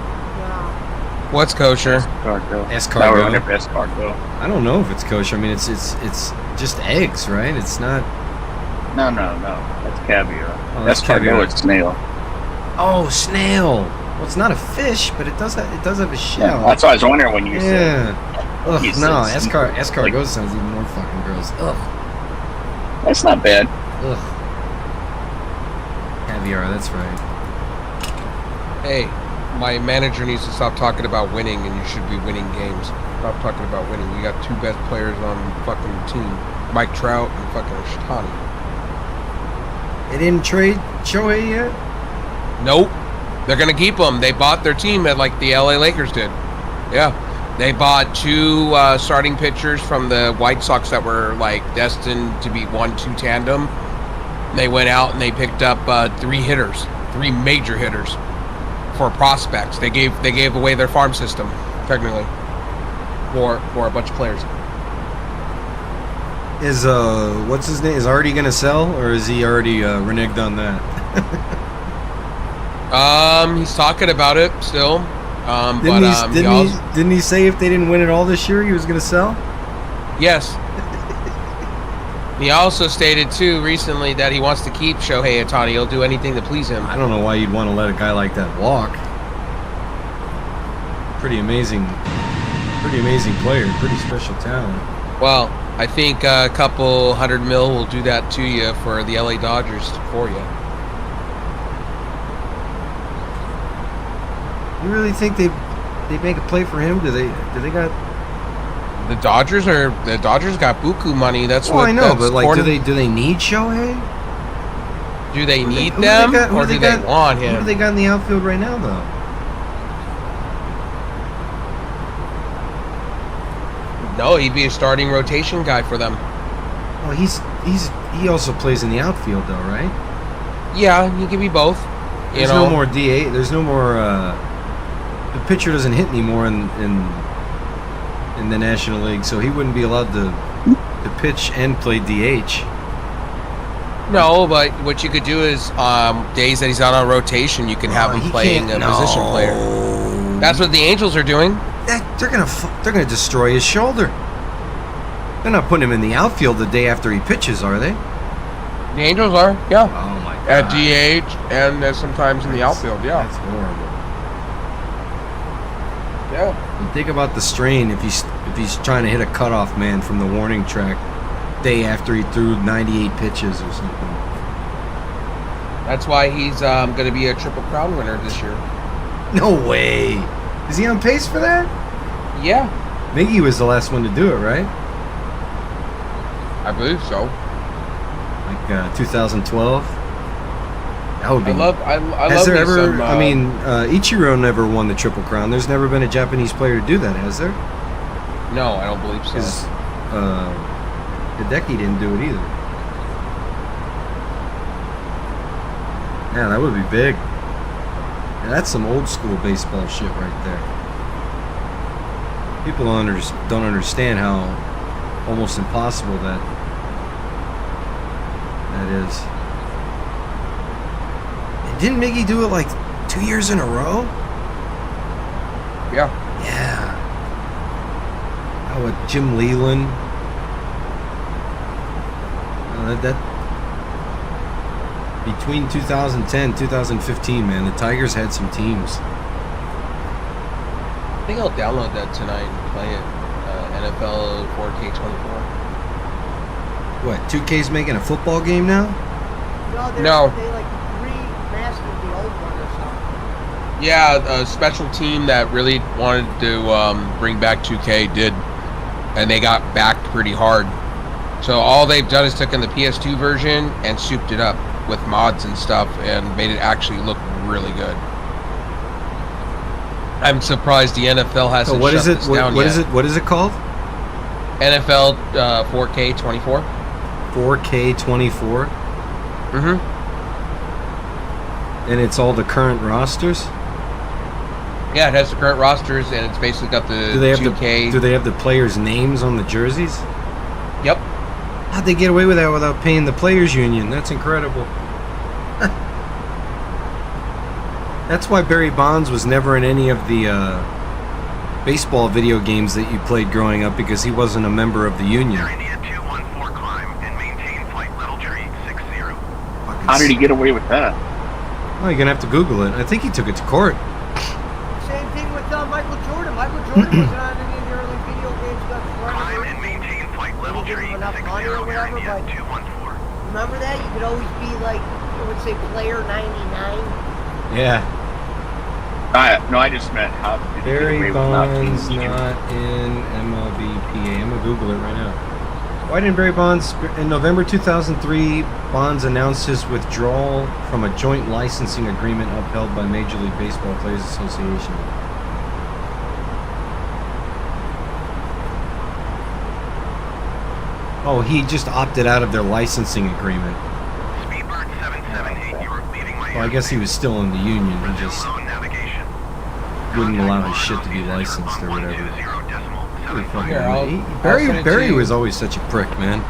What's kosher? Escargot. Escargot. No, never escargot. I don't know if it's kosher. I mean, it's just eggs, right? It's not. No. That's caviar. Oh, that's escargot caviar. is snail. Oh, snail. Well, it's not a fish, but it does have a shell. Yeah, that's what I was wondering when you said. Yeah. Ugh, You no, said escargot like- sounds even more fucking gross. Ugh. That's not bad. Ugh. Caviar, that's right. Hey, my manager needs to stop talking about winning, and you should be winning games. Stop talking about winning. You got two best players on fucking team, Mike Trout and fucking Ohtani. They didn't trade Shohei yet? Nope. They're gonna keep him. They bought their team at like the LA Lakers did. Yeah. They bought two starting pitchers from the White Sox that were like destined to be 1-2 tandem. They went out and they picked up three major hitters for prospects. They gave away their farm system technically for a bunch of players. Is what's his name? Is Artie gonna sell, or is he already reneged on that? He's talking about it still. Didn't he say if they didn't win it all this year, he was gonna sell? Yes. He also stated too recently that he wants to keep Shohei Ohtani. He'll do anything to please him. I don't know why you'd want to let a guy like that walk. Pretty amazing player, pretty special talent. Well, I think a couple $100 million will do that to you for the LA Dodgers for you. You really think they make a play for him? Do they got? The Dodgers got buku money. That's Well, what I know, that's but like, according- do they need Shohei? do they need Who them they got- who or they do they got- want Who do him? they got in the outfield right now, though? No, he'd be a starting rotation guy for them. Well, he also plays in the outfield, though, right? Yeah, he can be both. There's no more DA. There's no more. The pitcher doesn't hit anymore in the National League, so he wouldn't be allowed to pitch and play DH. No, but what you could do is days that he's not on rotation, you can have him playing a position player. That's what the Angels are doing. They're gonna destroy his shoulder. They're not putting him in the outfield the day after he pitches, are they? The Angels are, yeah. Oh my God. At DH and sometimes in the outfield, yeah. That's horrible. Yeah. And think about the strain if he's trying to hit a cutoff man from the warning track day after he threw 98 pitches or something. That's why he's going to be a Triple Crown winner this year. No way. Is he on pace for that? Yeah, Miggy was the last one to do it, right? I believe so. Like 2012. That would be. I love Has there me ever? some, I mean, Ichiro never won the Triple Crown. There's never been a Japanese player to do that, has there? No, I don't believe so. Because Hideki didn't do it either. Yeah, that would be big. Yeah, that's some old school baseball shit right there. People don't understand how almost impossible that is. And didn't Miggy do it like 2 years in a row? Yeah. Yeah. Oh, with Jim Leland. That between 2010 and 2015, man, the Tigers had some teams. I think I'll download that tonight and play it. NFL 4K24. What, 2K's making a football game now? No. They like remastered the old one or something. Yeah, a special team that really wanted to bring back 2K did, and they got backed pretty hard. So all they've done is taken the PS2 version and souped it up with mods and stuff and made it actually look really good. I'm surprised the NFL hasn't shut this down yet. What is it called? NFL 4K24. 4K24? Mm-hmm. And it's all the current rosters? Yeah, it has the current rosters, and it's basically got the Do they have 2K. do they have the players' names on the jerseys? Yep. How'd they get away with that without paying the players' union? That's incredible. That's why Barry Bonds was never in any of the baseball video games that you played growing up, because he wasn't a member of the union. Air India 214 climb and maintain flight level tree 60. How did he get away with that? Oh, you're gonna have to Google it. I think he took it to court. Same thing with Michael Jordan. Michael Jordan wasn't on any of the early video games. Climb and maintain flight level tree 60. Air India 214. Remember that? You could always be like, it would say player 99. Yeah. No, I just meant how did he get Barry away with not Bonds changing? not in MLBPA. I'm gonna Google it right now. Why didn't Barry Bonds in November 2003? Bonds announced his withdrawal from a joint licensing agreement upheld by Major League Baseball Players Association. Oh, he just opted out of their licensing agreement. Speedbird 778, you are leaving my Well, I guess he was still in the union. He Resume just low navigation. wouldn't allow his shit to be licensed or whatever. 120.75. Here, I'll Barry send it to Barry you. was always such a prick, man.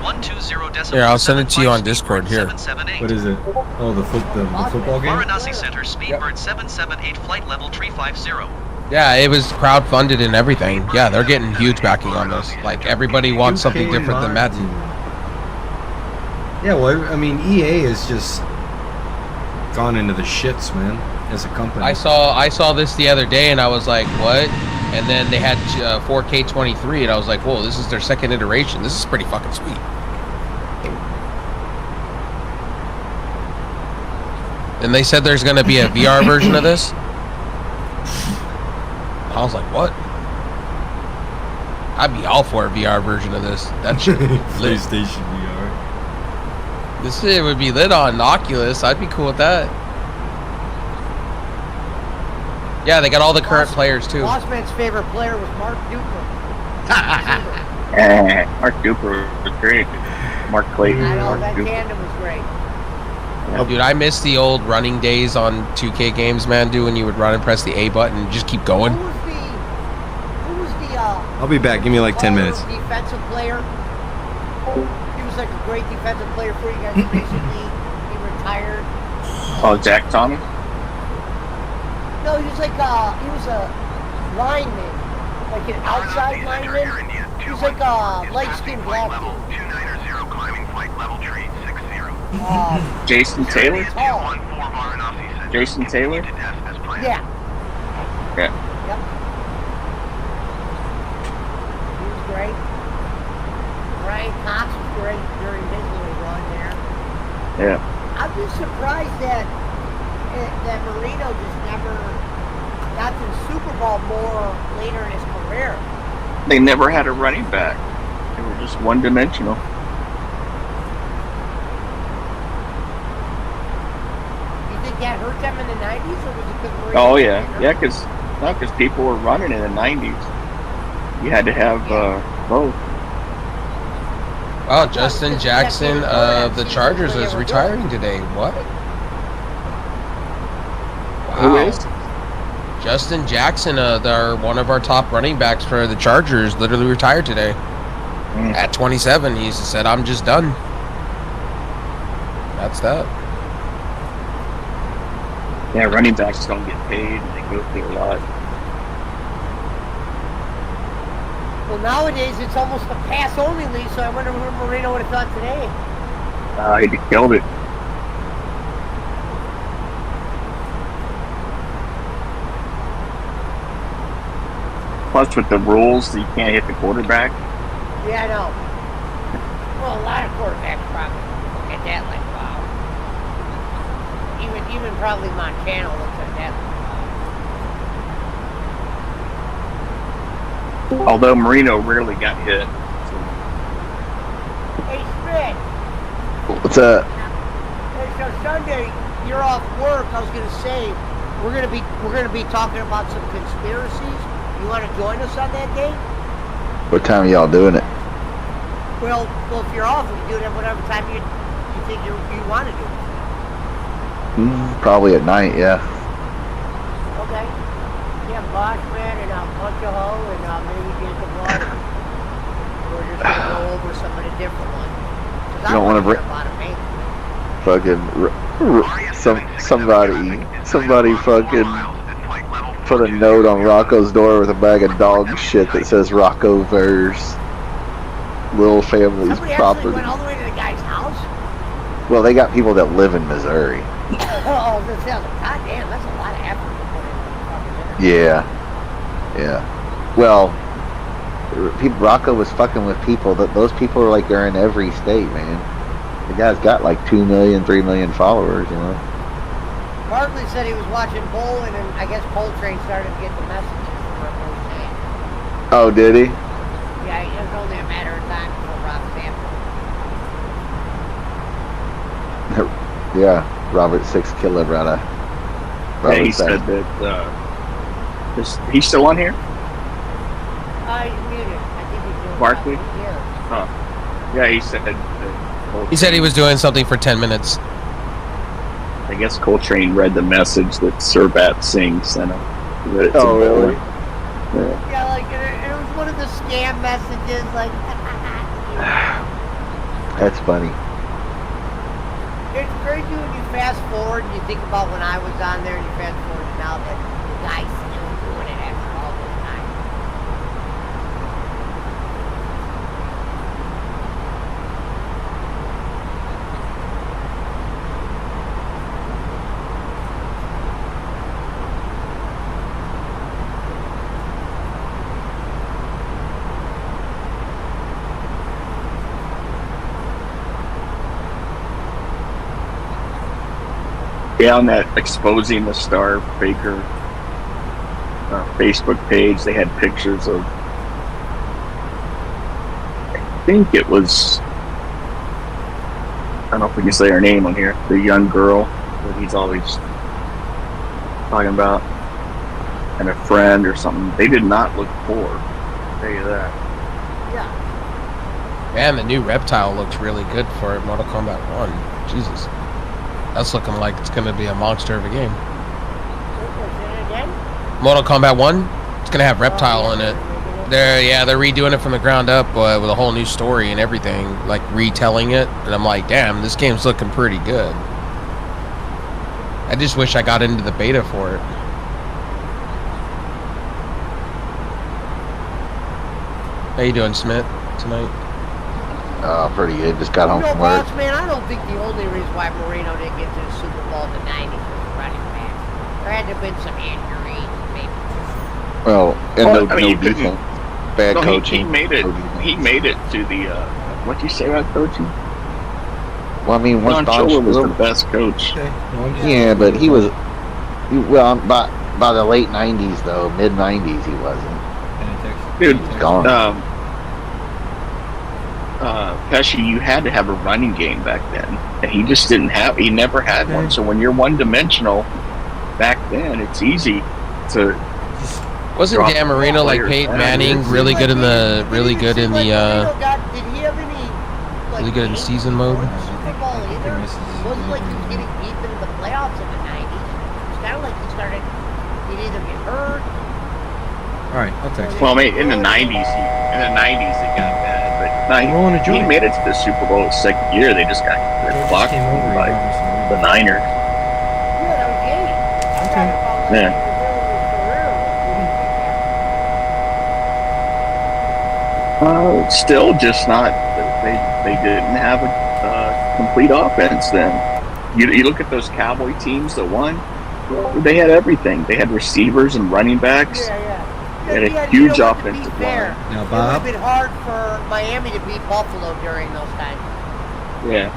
120.75. Here, I'll send it to you on Discord, here. 778. What is it? Oh, the football game? Varanasi Center, Speedbird 778, flight level 350. Yeah, it was crowdfunded and everything. Yeah, they're getting huge backing on this. Like, everybody wants something 2K different than mods. Madden. Yeah, well, I mean, EA has just gone into the shits, man, as a company. I saw this the other day, and I was like, what? And then they had 4K23, and I was like, whoa, this is their second iteration. This is pretty fucking sweet. And they said there's going to be a VR version of this. I was like, what? I'd be all for a VR version of this. That shit would be lit. PlayStation VR. This shit would be lit on Oculus. I'd be cool with that. Yeah, they got all the current players too. Bossman's favorite player was Mark Duper. Mark Duper was great. Mark Clayton. I know, Mark that Duper. tandem was great. Oh, dude, I miss the old running days on 2K games, man. Dude, when you would run and press the A button and just keep going. Who was the I'll be back. Give me like 10 minutes. defensive player? He was like a great defensive player for you guys. Basically, he retired. Oh, Jack Thomas? No, he was like he was a lineman, like an outside lineman. He was like a light-skinned black level dude. 290 climbing flight level tree 60. Jason Taylor? Tall. Jason Taylor? Yeah. Yeah. Yep. He was great. Brian Cox was great during his little run there. Yeah. I'm just surprised that Marino just never got to the Super Bowl more later in his career. They never had a running back. They were just one-dimensional. them in the 90s, or was it because Oh yeah, yeah, because people were running in the 90s. You had to have both. Wow, Justin Jackson of the Chargers is retiring today. What? Who Wow. is? Justin Jackson, one of our top running backs for the Chargers, literally retired today. At 27, he said, "I'm just done." That's that. Yeah, running backs don't get paid. They go through a lot. Well, nowadays it's almost a pass-only league, so I wonder who Marino would have thought today. He killed it. Plus, with the rules, you can't hit the quarterback. Yeah, I know. Well, a lot of quarterbacks probably look at that like, wow. Even probably Montana looks at that like, wow. Although Marino rarely got hit. Hey, Smith. What's up? Hey, so Sunday you're off work. I was gonna say we're gonna be talking about some conspiracies. You want to join us on that day? What time are y'all doing it? Well, if you're off, we can do it at whatever time you think you want to do it. Probably at night, yeah. Okay. Yeah, Boschman and a bunch of hoe and maybe get the water. We're just gonna go over some of the different ones. You don't want to bring somebody fucking put a note on Rocco's door with a bag of dog shit that says Rocco verse Little Family's Somebody property. actually went all the way to the guy's house? Well, they got people that live in Missouri. Oh, this sounds like, goddamn, that's a lot of effort to put in. Yeah. Well, Rocco was fucking with people those people are in every state, man. The guy's got like 2 million, 3 million followers, you know. Barkley said he was watching bowling, and I guess Coltrane started to get the messages from what he was saying. Oh, did he? Yeah, it was only a matter of time before Rob Sanford. Yeah, Robert 6 killer brother. Yeah, he said that. He's still on here? He's muted. I think he's doing Barkley? Yeah. Huh. Yeah, he said that. He said he was doing something for 10 minutes. I guess Coltrane read the message that Surbat Singh sent him. Oh, really? Yeah, like it was one of the scam messages, like. That's funny. It's crazy when you fast forward and you think about when I was on there and you fast forward to now that the guy's still doing it after all this time. Yeah, on that Exposing the Star Faker Facebook page, they had pictures of, I think it was, I don't know if we can say her name on here, the young girl that he's always talking about, and a friend or something. They did not look poor, I'll tell you that. Yeah. Man, the new reptile looks really good for Mortal Kombat 1. Jesus. That's looking like it's going to be a monster of a game. Mortal Kombat 1, it's going to have Reptile in it. They're redoing it from the ground up with a whole new story and everything, like retelling it. And I'm like, damn, this game's looking pretty good. I just wish I got into the beta for it. How you doing, Smith, tonight? Pretty good. Just got home from work. Boss, man, I don't think the only reason why Marino didn't get to the Super Bowl in the 90s was the running back. There had to have been some injuries, maybe. Well, and no you defense. Bad coaching. He made it to the, what'd you say about coaching? Well, I mean, once Don Shula was the best coach. Yeah, but by the late 90s, though, mid-90s, he wasn't. Dude, He's gone. Pesci, you had to have a running game back then, and he just didn't have. He never had one. So when you're one-dimensional, back then, it's easy to. Wasn't Drop Dan Marino like players Peyton down. Manning really good in the Did he good in seem like the Marino did he have any like really good in games season mode? before the Super Bowl either? It wasn't like he was getting deep into the playoffs in the 90s. It's kind of like he'd either get hurt. All right, I'll text you. Well, I mean, in the '90s, it got bad, but Rolling a he joint. made it to the Super Bowl his second year. They just got blocked came over, by he brought me some the Niners. Yeah, that was Gay. I'm talking about like Yeah. in the middle of his career. Still, just not. They didn't have a complete offense then. You look at those Cowboy teams that won. They had everything. They had receivers and running backs. Yeah. They had a You huge know what, to be offensive fair, line. Now, it would Bob, have been hard for Miami to beat Buffalo during those times. Yeah.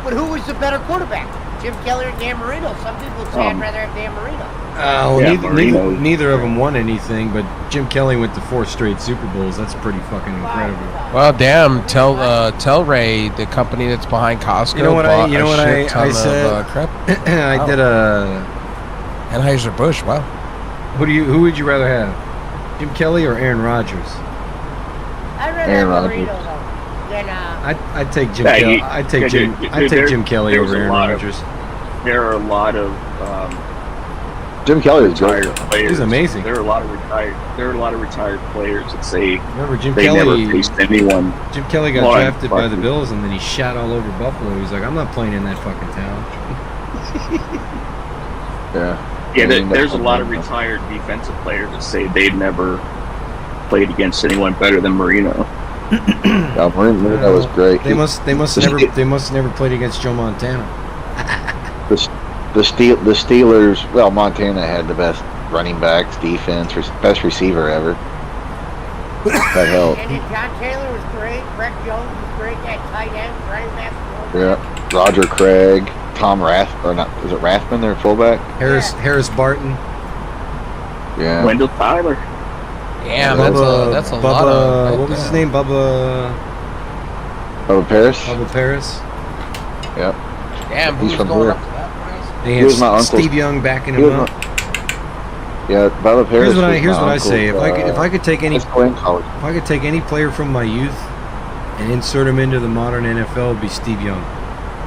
But who was the better quarterback? Jim Kelly or Dan Marino? Some people say I'd rather have Dan Marino. well, Yeah, neither, Marino. neither of them won anything, but Jim Kelly went to 4 straight Super Bowls. That's pretty fucking incredible. Well, damn, tell Ray, the company that's behind Costco, You know what bought I a shit ton said? of crap. I did a. Anheuser-Busch, wow. Who would you rather have, Jim Kelly or Aaron Rodgers? I'd rather Aaron have Rodgers. Marino though. Than I'd take Jim Yeah, Kelly. you- I'd take yeah, Jim. dude, I'd take Jim Kelly there's over a Aaron lot of- Rodgers. There are a lot of Jim Kelly was great. retired players. He's amazing. There are a lot of retired players that say Remember Jim they never Kelly? faced anyone. Jim Kelly got Well, drafted by the fucking- Bills, and then he shot all over Buffalo. He's like, I'm not playing in that fucking town. Yeah. Yeah, I mean, there's a that's lot of one. retired defensive players that say they've never played against anyone better than Marino. Yeah, Marino was great. They must never played against Joe Montana. The Steelers. Well, Montana had the best running backs, defense, best receiver ever. That helped. And then John Taylor was great. Brett Jones was great. That tight end, running back. Yeah. Roger Craig, Tom is it Rathman, their fullback? Harris Barton. Yeah. Wendell Tyler. Damn, that's a lot of. What was his name? Bubba Paris. Paris. Yep. Damn, He's who's from going here. up to that price? They He had was my uncle's- Steve Young backing He him was up. Yeah, Bubba Paris. Here's what I say. If I could take any college. If I could take any player from my youth and insert him into the modern NFL, it'd be Steve Young,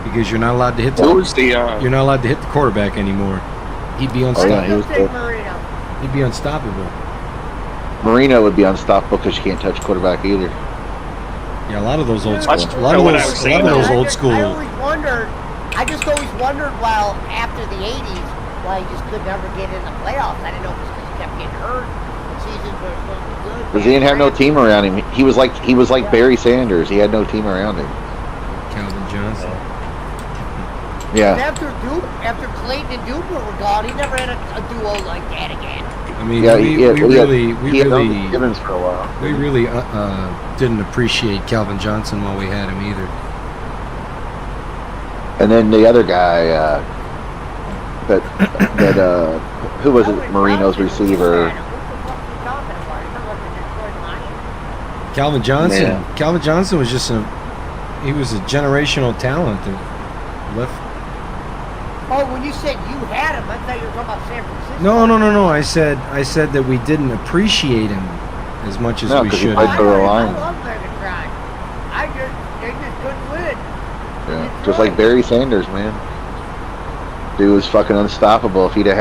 because you're not allowed to hit Who was the? you're not allowed to hit the quarterback anymore. He'd be yeah, unstoppable. he was good. Marino. He'd be unstoppable. Marino would be unstoppable because you can't touch quarterback either. Yeah, a lot of those old school. That's A lot of what I those. was A lot saying. of those old I school. just always wondered, while after the 80s, why he just could never get in the playoffs. I didn't know if it's because he kept getting hurt. The seasons were supposed to be good. Because he didn't have no team around him. He was like Barry Sanders. He had no team around him. Calvin Johnson. And Yeah. after Clayton and Duper were gone, he never had a duo like that again. I mean, Yeah. we He had really Gibbons for a while. we really didn't appreciate Calvin Johnson while we had him either. And then the other guy, who was it? Marino's receiver. Calvin Johnson. Man. Calvin Johnson was just he was a generational talent that left. Oh, when you said you had him, I thought you were talking about San Francisco. No. I said that we didn't appreciate him as much as No, we 'cause he should. played for the I Lions. love Megatron. They just couldn't win. Yeah. Just like Barry Sanders, man. Dude was fucking unstoppable. If he'd have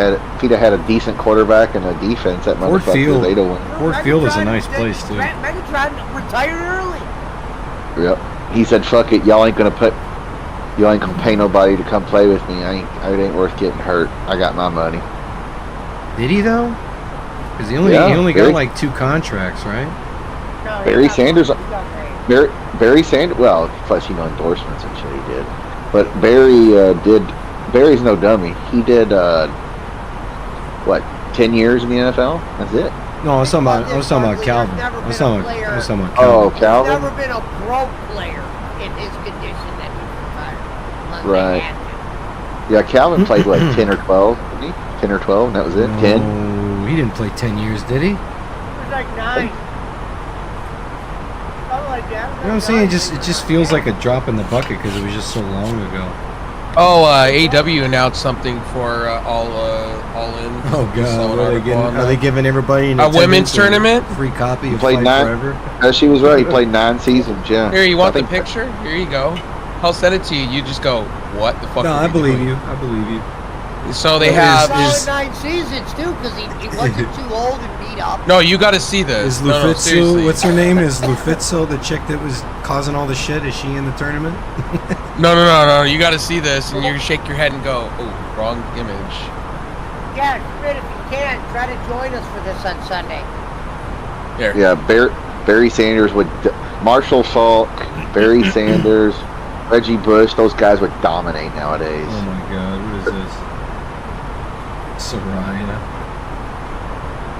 had a decent quarterback and a defense, that Ford motherfucker, Field. they'd have won. Ford Field is a nice place too. Megatron retired early. Yep. He said, "Fuck it, y'all ain't gonna pay nobody to come play with me. It ain't worth getting hurt. I got my money." Did he though? Because he only got Barry- like 2 contracts, right? No, he Barry got Sanders- one. He got great. Barry Sanders. Well, plus endorsements and shit he did. But Barry did. Barry's no dummy. He did 10 years in the NFL? That's it. No, I was talking about Calvin. I was talking about Calvin. Oh, He's Calvin. never been a pro player in his condition that he retired. Unless they Right. had to. Yeah, Calvin played 10 or 12, didn't he? 10 or 12, and that was it. 10. No, he didn't play 10 years, did he? It was like 9. Something like that. You know what I'm saying? It just feels like a drop in the bucket because it was just so long ago. Oh, AEW announced something for All In. Oh Saw god, an what are they, article getting, on are they that. giving everybody an A women's attendance or tournament? free copy of played Fight 9. Forever? She was right. He played 9 seasons. Yeah. Here, you So I want the think- picture? Here you go. I'll send it to you. You just go, what the fuck? No, are I we believe doing? you. I believe you. So they What have. Solid 9 seasons too, because he wasn't too old and beat up. No, you got to see this. Is No, Lufitsu, seriously. what's her name? Is Lufitsu the chick that was causing all the shit? Is she in the tournament? No. You got to see this, and you shake your head and go, oh, wrong image. Yeah, Fred, if you can, try to join us for this on Sunday. Here. Yeah, Barry Sanders would, Marshall Falk, Barry Sanders, Reggie Bush. Those guys would dominate nowadays. Oh my god, what is this? Soraya.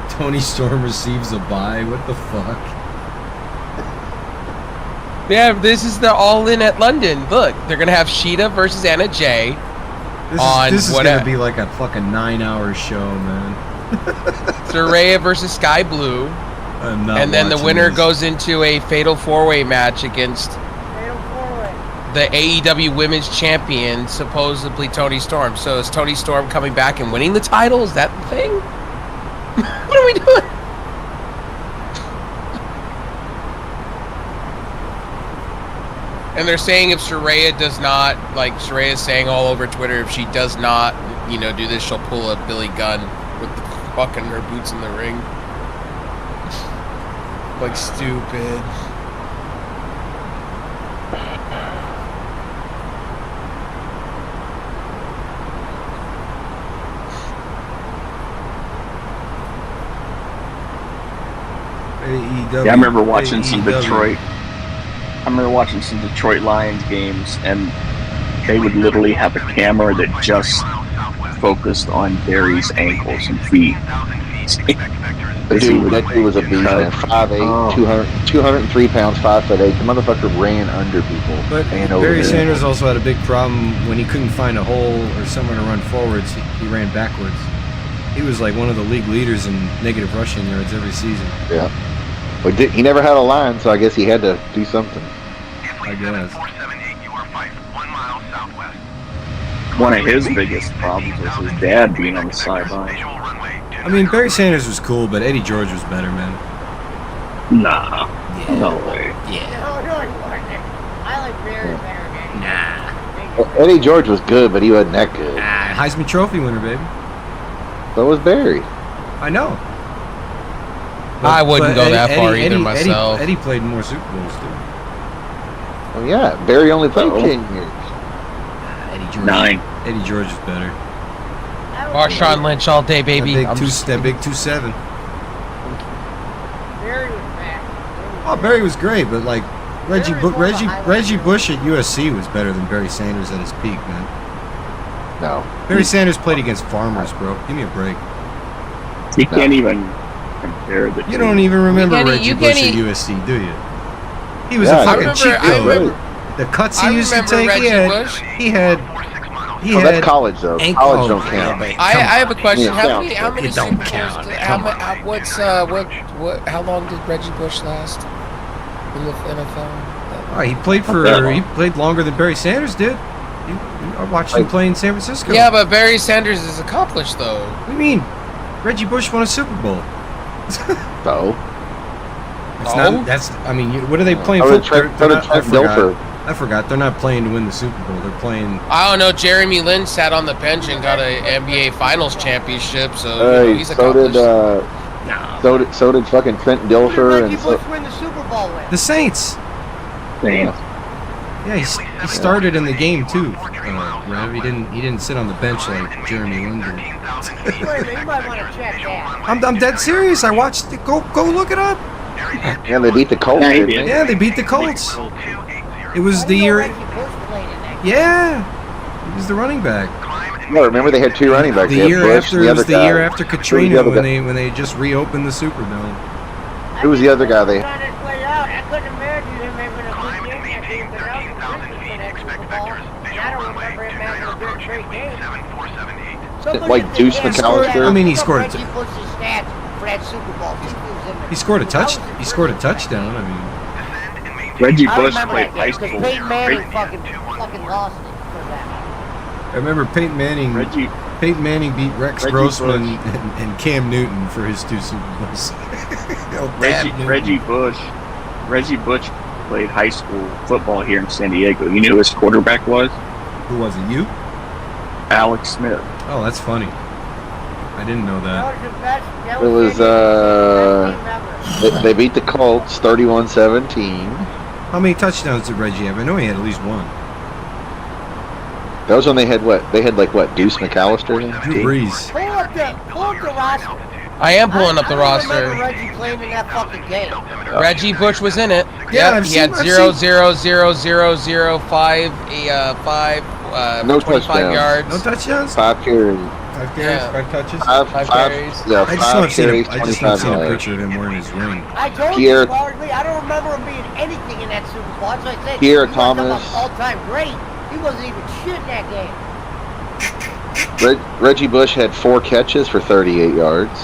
Tony Storm receives a bye. What the fuck? Yeah, this is the All In at London. Look, they're going to have Sheeta versus Anna Jay. This is gonna be like a fucking 9-hour show, man. Saraya versus Sky Blue. I'm not And then the watching winner this. goes into a fatal 4-way match against the AEW Women's Champion, supposedly Tony Storm. So is Tony Storm coming back and winning the title? Is that the thing? What are we doing? And they're saying if Saraya does not, like Saraya's saying all over Twitter, if she does not, do this, she'll pull a Billy Gunn with the fucking her boots in the ring. Like stupid. AEW. Yeah, I remember watching some AEW. Detroit. I remember watching some Detroit Lions games, and they would literally have a camera that just focused on Barry's ankles and feet. That dude was a beast, man. 5'8", 203 pounds, 5'8". The motherfucker ran under people. But and over Barry there. Sanders also had a big problem when he couldn't find a hole or somewhere to run forwards. He ran backwards. He was like one of the league leaders in negative rushing yards every season. Yeah. But he never had a line, so I guess he had to do something. I guess. One of his biggest problems was his dad being on the sideline. I mean, Barry Sanders was cool, but Eddie George was better, man. Nah, no way. No, he wasn't. I like Barry better than Eddie George was good, but he wasn't that good. Heisman Trophy winner, baby. So was Barry. I know. I wouldn't go that far either myself. Eddie played more Super Bowls, too. Oh yeah, Barry only played 10 years. Eddie George. 9. Eddie George is better. Marshawn Lynch all day, baby. That big 2'7". Barry was back. Oh, Barry was great, but like Reggie Bush at USC was better than Barry Sanders at his peak, man. No. Barry Sanders played against farmers, bro. Give me a break. You can't even compare the two. You don't even remember Reggie Bush at USC, do you? He was a fucking cheat code. The cuts he used to take, he had that's college though. College don't count. I have a question. Yeah, How many It don't Super Bowls count. how long did Reggie Bush last in the NFL? Oh, he played longer than Barry Sanders did. I watched him play in San Francisco. Yeah, but Barry Sanders is accomplished though. What do you mean? Reggie Bush won a Super Bowl. So. What are they playing Oh, for? I forgot. They're not playing to win the Super Bowl. They're playing. I don't know. Jeremy Lin sat on the bench and got an NBA Finals championship, so he's accomplished. So did fucking Trent Dilfer Reggie and Bush win the Super Bowl with? The Saints. Yeah, he started in the game too. He didn't sit on the bench like Jeremy Lin did. Wait a minute, you might want to check that. I'm dead serious. I watched it. Go look it up. Yeah, they beat the Colts. Yeah, they beat the Colts. It was the year. Yeah, he was the running back. No, remember they had 2 running backs. The year after it was the year after Katrina when they just reopened the Superdome. Who was the other guy they? I couldn't imagine him having a good game that game, but now he's in that Super Bowl, and I don't remember him having a great game. Like Deuce McAllister. I mean, he scored a Reggie Bush's stats for that Super Bowl. He scored a touchdown. I mean, Reggie I Bush remember played that high game because school. Peyton Manning fucking lost it for that. remember Peyton Manning. Peyton Manning beat Rex Grossman and Cam Newton for his 2 Super Bowls. Reggie Bush played high school football here in San Diego. You knew who his quarterback was? Who was it? You? Alex Smith. Oh, that's funny. I didn't know that. It was they beat the Colts 31-17. How many touchdowns did Reggie have? I know he had at least one. That was when they had what? They had like what? Deuce McAllister. Drew Brees. Pull up the roster. I am pulling up the roster. I remember Reggie playing in that fucking game. Reggie Bush was in it. Yeah, Yep, he had 0.00005 No 25 touchdowns. yards. No touchdowns? 5 carries. 5 carries, Yeah. 5 touches? Five carries. Yeah, I just want 5 to see carries, I just want to see a 25 picture of him wearing his ring. I told Pierre- you, Bardley, I don't remember him being anything in that Super Bowl. That's what I said. Pierre He wasn't Thomas. all-time great. He wasn't even shit in that game. Reggie Bush had 4 catches for 38 yards.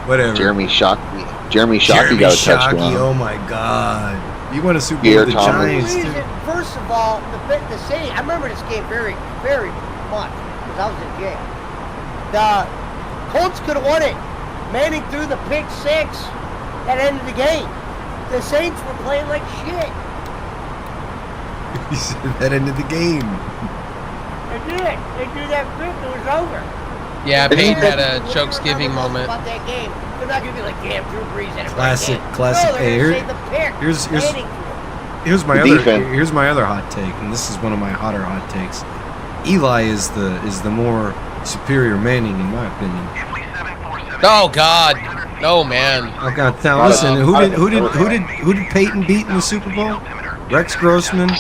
Whatever. Jeremy Shockey got a touchdown. Oh my God. You won a Super Bowl Pierre with the Thomas. Giants, too. First of all, the city, I remember this game very, very much because I was in jail. The Colts could have won it. Manning threw the pick 6 that ended the game. The Saints were playing like shit. He said that ended the game. They did. They threw that pick. It was over. Yeah, Peyton had a What do you chokes-giving remember moment. About that game, they're not gonna be like, damn, Drew Brees had a great Classic. game. Hey, No, they're gonna say the pick. here's Manning threw it. here's my other hot take, and this is one of my hotter hot takes. Eli is the more superior Manning in my opinion. Oh God, no man. Oh God! Now listen, who did Peyton beat in the Super Bowl? Rex Grossman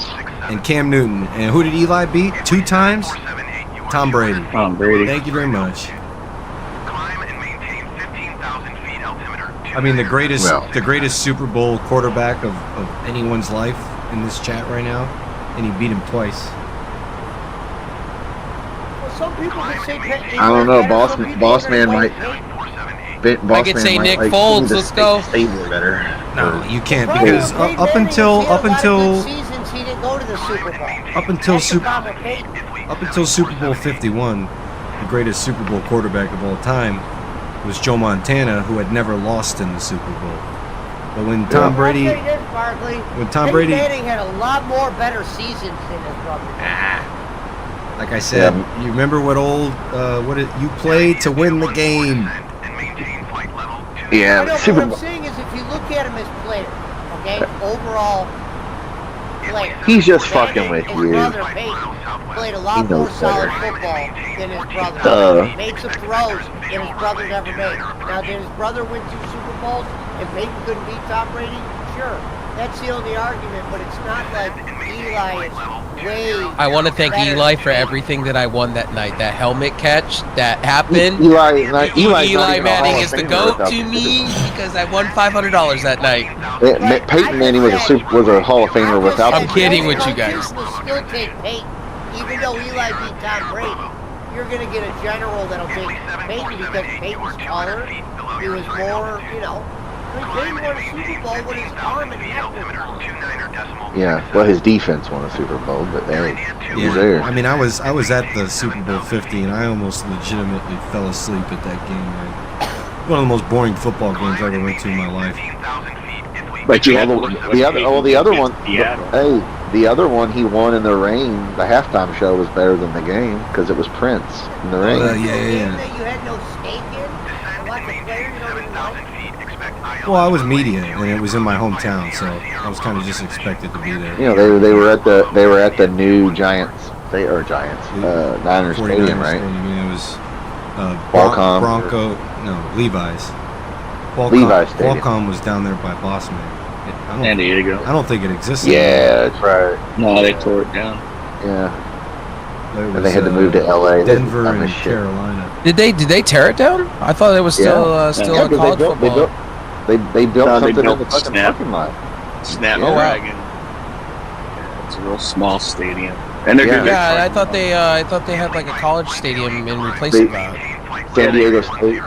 and Cam Newton. And who did Eli beat 2 times? Tom Brady. Thank you very much. I mean, the greatest Super Bowl quarterback of anyone's life in this chat right now, and he beat him twice. Well, some people could say Peyton. I don't know. Boss man like might. Peyton. I could say Nick Foles. Let's go. Stable better. No, you can't Probably because Peyton up Manning, until he had a lot of good seasons, he didn't go to the Super Bowl. Up until That's the Super problem with Peyton. Up until Super Bowl 51, the greatest Super Bowl quarterback of all time was Joe Montana, who had never lost in the Super Bowl. But when Tom Brady, I'll tell you this, Barkley, when Tom Peyton Brady, Manning had a lot more better seasons than his brother. like I said, you remember what you played to win the game. Yeah, I know, Super what Bowl. I'm saying is if you look at him as players, okay, overall players. He's just Manning, fucking with his you. brother Peyton played a lot He knows more solid better. football than his brother. Duh. Made some throws that his brother never made. Now, did his brother win 2 Super Bowls and Peyton couldn't beat Tom Brady? Sure. That's the only argument, but it's not like Eli is way I want to thank better Eli than for Peyton. everything that I won that night. That helmet catch that happened. Eli's not Eli even a Hall Manning of is the Famer GOAT without to the me Super because I won $500 that night. Bowl. Peyton Manning was a Hall of Famer without I'm the kidding Super with Bowl. you guys. Will still take Peyton, even though Eli beat Tom Brady. You're gonna get a general that'll take Peyton because Peyton's taller. He was more, Peyton won a Super Bowl with his arm and neck was long. Yeah, well, his defense won a Super Bowl, but he was there. I mean, I was at the Super Bowl 50, and I almost legitimately fell asleep at that game. One of the most boring football games I ever went to in my life. But you had the other one. Hey, the other one he won in the rain. The halftime show was better than the game because it was Prince in the rain. A game that you had no stake in, and watch a player you don't even like. Well, I was media, and it was in my hometown, so I was kind of just expected to be there. You know, they were at the new Niners 49ers Stadium, right? Stadium, yeah, it was Qualcomm Levi's. Levi's Stadium. Qualcomm was down there by Boston. San Diego. I don't think it existed. Yeah, that's right. No, they tore it down. Yeah. There And they had to move to LA. Denver I'm a and shit. Carolina. Did they tear it down? I thought it was still Yeah, a 'cause college football. They built No, they something built in the fucking Snap. parking lot. Snapdragon. Yeah, it's a real small stadium, and they're doing Yeah, I thought they had like a college stadium in replace of that. San Diego State.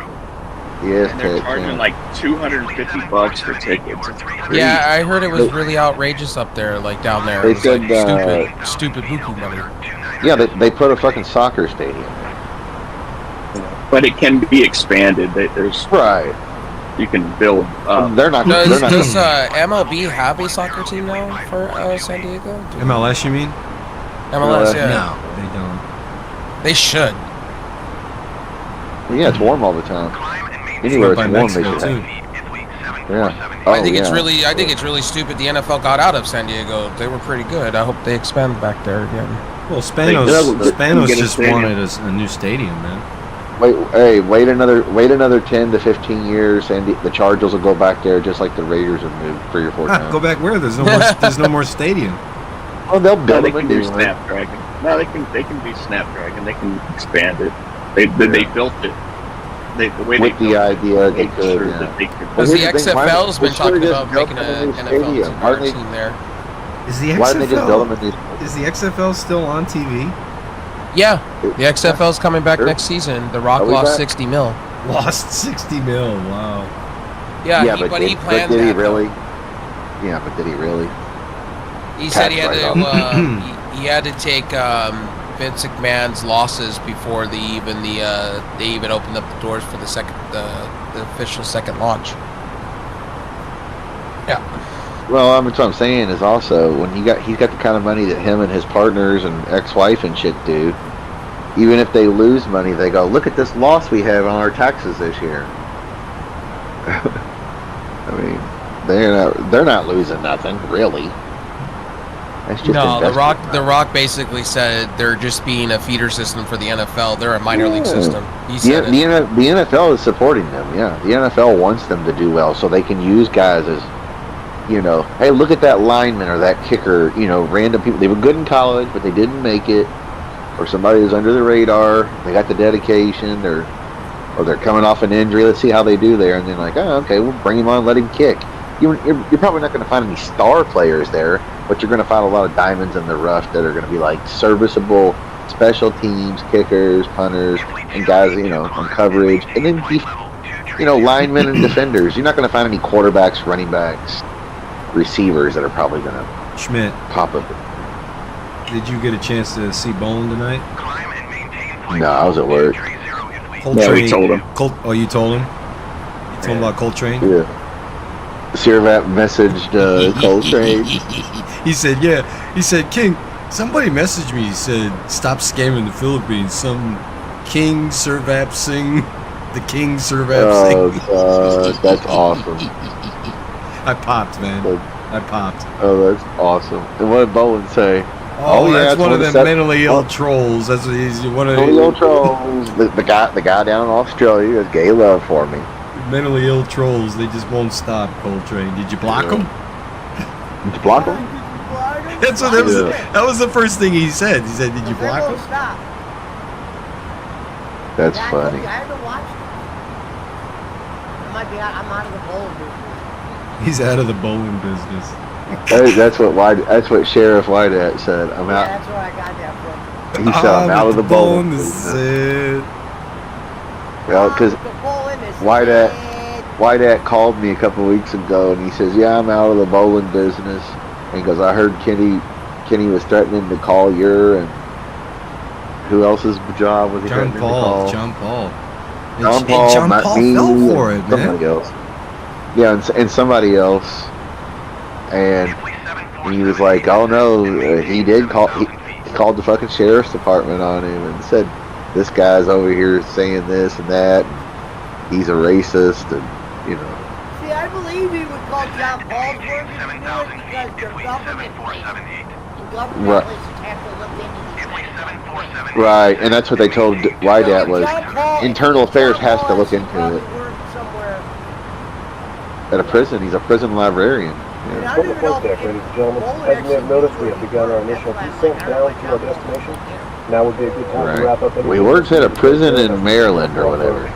Yes, And they're Tech, charging yeah. like $250 for tickets. It's crazy. Yeah, I heard it was really outrageous up there, like down there. They It was said, like stupid buku money. Yeah, they put a fucking soccer stadium. But it can be expanded. There's Right. You can build. They're not. Does They're not. MLB have a soccer team now for San Diego? MLS, you mean? MLS, yeah. No, they don't. They should. Yeah, it's warm all the time. Anywhere it's by warm, they Mexico, should too. have. Yeah. Oh, I think it's yeah. really, I think it's really stupid. The NFL got out of San Diego. They were pretty good. I hope they expand back there again. Well, Spanos just wanted a new stadium, man. Wait another 10 to 15 years, and the Chargers will go back there just like the Raiders have moved 3 or 4 times. Go back where? There's no more stadium. Oh, they'll build they them a can new do one. Snapdragon. No, they can be Snapdragon. They can expand it. They built it. The way With they the built idea it, they made could, sure yeah. that they could. Because the here's the thing, why- XFL's been they talking should've about just built making them a an new NFL stadium. Why don't team there. Is the Why didn't they just build them a new? Is the XFL still on TV? Yeah, the XFL's coming back next season. The Rock Are we lost back? 60 mil. Lost 60 mil. Wow. Yeah, Yeah, he but planned did he that. really? Yeah, but did he really? He said he had Tax to. write-off. He had to take Vince McMahon's losses before they even opened up the doors for the official second launch. Yeah. Well, that's what I'm saying is also when he's got the kind of money that him and his partners and ex-wife and shit do. Even if they lose money, they go, look at this loss we have on our taxes this year. I mean, they're not losing nothing really. That's just No, investment. the Rock basically said they're just being a feeder system for the NFL. They're a minor league system. He said it. The NFL is supporting them. Yeah, the NFL wants them to do well, so they can use guys as, hey, look at that lineman or that kicker. Random people. They were good in college, but they didn't make it, or somebody was under the radar. They got the dedication, or they're coming off an injury. Let's see how they do there, and then like, oh, okay, we'll bring him on, let him kick. You're probably not going to find any star players there, but you're going to find a lot of diamonds in the rough that are going to be like serviceable special teams, kickers, punters, and guys, on coverage, and then linemen and defenders. You're not going to find any quarterbacks, running backs, receivers that are probably going to Schmidt, pop up. did you get a chance to see Bowling tonight? No, I was at work. Coltrane. we told him. Oh, you told him? You told him about Coltrane? Yeah. Servat messaged Coltrane. He said, yeah. He said, King, somebody messaged me. He said, stop scamming the Philippines. Some King Servat Singh. The King Servat Singh. Oh, that's awesome. I popped, man. I popped. Oh, that's awesome. And what did Bowen say? Oh, yeah, that's one of them mentally ill Oh. trolls. That's what he's one of Mentally ill trolls. The guy down in Australia has gay love for me. mentally ill trolls. They just won't stop. Coltrane. Did you block them? Did you block him? That's what that was the first thing he said. He said, "Did you block him?" Stop. That's Yeah, funny. I haven't watched it. I'm out of the bowling business. He's out of the bowling business. That's what Sheriff Whitehead said. I'm Yeah, out. that's where I got that from. He said I'm out of the bowling This business. is it. Well, because The bowling is Whitehead dead. Whitehead called me a couple weeks ago, and he says, "Yeah, I'm out of the bowling business." And he goes, "I heard Kenny was threatening to call your and who else's job was he John threatening to Paul. call?" John Paul. John Paul, and John not Paul me, fell for it, and man. somebody else. Yeah, and somebody else. And he was like, "Oh no, he did call. He called the fucking sheriff's department on him and said this guy's over here saying this and that. And he's a racist, and See, I believe he would call John Paul's work if he knew it because the government Right. places have to look into these things. Right, and that's what they told Whitehead was internal affairs has to look into it. At a prison, he's a prison librarian. Yeah. From the flight deck, ladies and gentlemen, as you may have noticed, we have begun our initial descent down to our destination. Now would be a good time to wrap up. We worked at a prison in Maryland or whatever.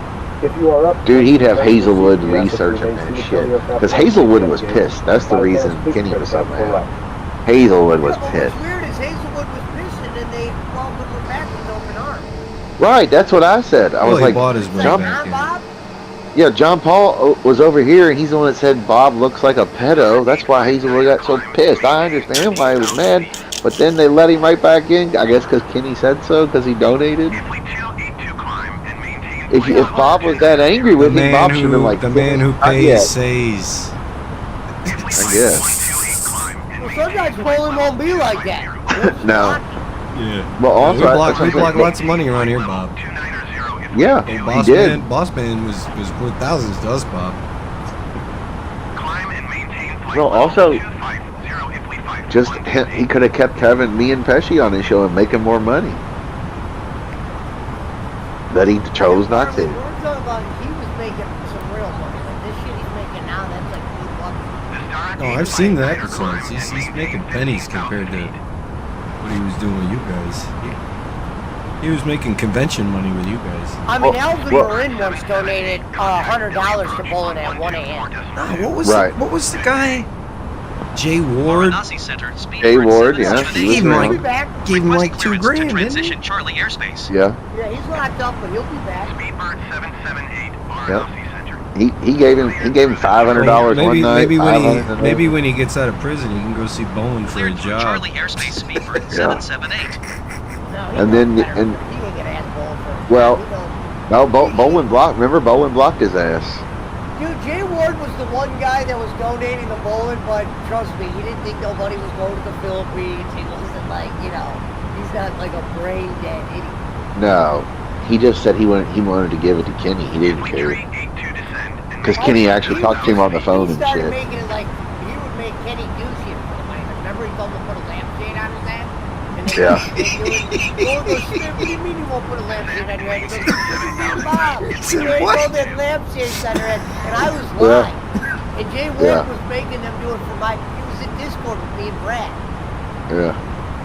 If you are up, Dude, he'd have Hazelwood researching that shit. Because Hazelwood was pissed. That's the reason Kenny was so mad. Hazelwood was What's pissed. weird is Hazelwood was pissed and then they welcomed him back with open arms. Right, that's what I said. I Well, was he like, bought his way jump. back in. Bob? Yeah, John Paul was over here, and he's the one that said Bob looks like a pedo. That's why he's the one that got so pissed. I understand why he was mad, but then they let him right back in. I guess because Kenny said so, because he donated. If Bob was that angry with him, Bob should have been like, the man who pays says. I guess. Well, sometimes bowling won't be like that. No. Yeah. Well, also we block lots of money around here, Bob. Yeah, Boss he did. Man, Boss Man was worth thousands to us, Bob. Well, also, just he could have kept having me and Pesci on his show and making more money. That he chose not to. We're talking about he was making some real money. Like this shit he's making now, that's like $2. No, I've seen the episodes. He's making pennies compared to what he was doing with you guys. He was making convention money with you guys. I mean, Alvin Marin once donated $100 to bowling at 1 a.m. What was the guy? Jay Ward. Jay Ward, yeah. He gave him like $2 grand, didn't he? Charlie airspace. Yeah. Yeah, he's locked up, but he'll be back. Speedbird 778 Yep. He gave him $500 one night. Maybe when he gets out of prison, he can go see Bowling for a job. Charlie airspace. Speedbird 778. And then Bowling blocked. Remember, Bowling blocked his ass. Dude, Jay Ward was the one guy that was donating the bowling, but trust me, he didn't think nobody was going to the Philippines. He wasn't like, he's not like a brain dead idiot. No, he just said he wanted to give it to Kenny. He didn't care. Because Kenny actually talked to him on the phone and shit. He started shit. making it like, he would make Kenny do shit for the money. Remember he told him to put a lampshade on his ass? Yeah. What do you mean you won't put a lampshade on your head? He goes, Bob, you ain't got that lampshade on your head. And I was lying. And Jay Ward was making them do it for my, he was in Discord with me and Brad. Yeah.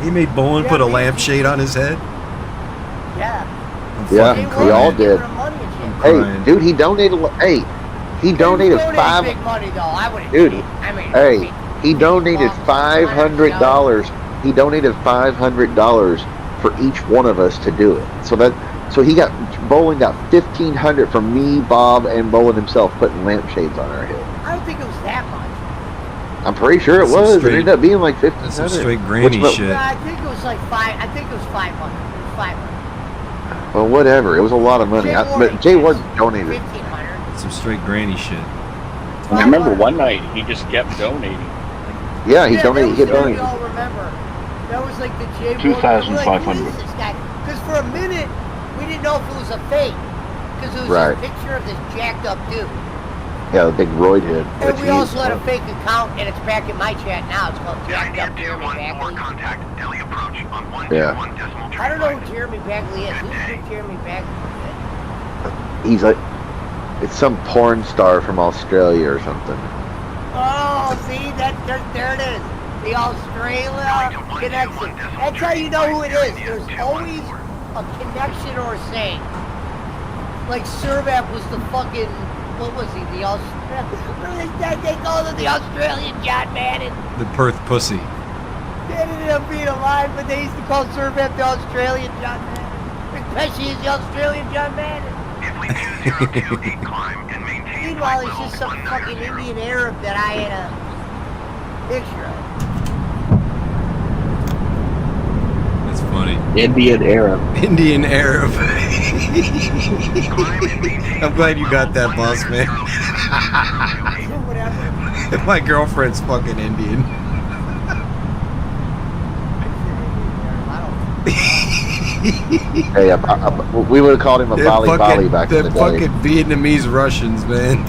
He made Bowling put a lampshade on his head? Yeah. Yeah, we all did. Hey, dude, he donated, he donated big money though. I wouldn't. Dude, I mean, he donated $500. He donated $500 for each one of us to do it. So he got Bowling got $1,500 from me, Bob, and Bowling himself putting lampshades on our head. I don't think it was that much. I'm pretty sure it was. It ended up being like $1,500. That's some straight granny shit. I think it was like I think it was 500. It was 500. Well, whatever. It was a lot of money. But Jay Ward donated. 1,500. That's some straight granny shit. I remember one night he just kept donating. Yeah, he donated. He donated. We all remember. That was like the Jay Ward. 2,500. Because for a minute we didn't know if it was a fake. Because it was a picture of this jacked up dude. Yeah, the big roid head. And we also had a fake account, and it's back in my chat now. It's called Jacked Up Jeremy Bagley. Yeah. I don't know who Jeremy Bagley is. Who's Jeremy Bagley? He's like, it's some porn star from Australia or something. Oh, see, there it is. The Australia connection. That's how you know who it is. There's always a connection or a saying. Like Servat was the fucking, what was he? The Australian. They called him the Australian John Madden. The Perth pussy. They ended up being alive, but they used to call Servat the Australian John Madden. Pesci is the Australian John Madden. Meanwhile, he's just some fucking Indian Arab that I had a picture of. That's funny. Indian Arab. Indian Arab. I'm glad you got that, boss man. My girlfriend's fucking Indian. Hey, we would have called him a Bali back in the day. The fucking Vietnamese Russians, man.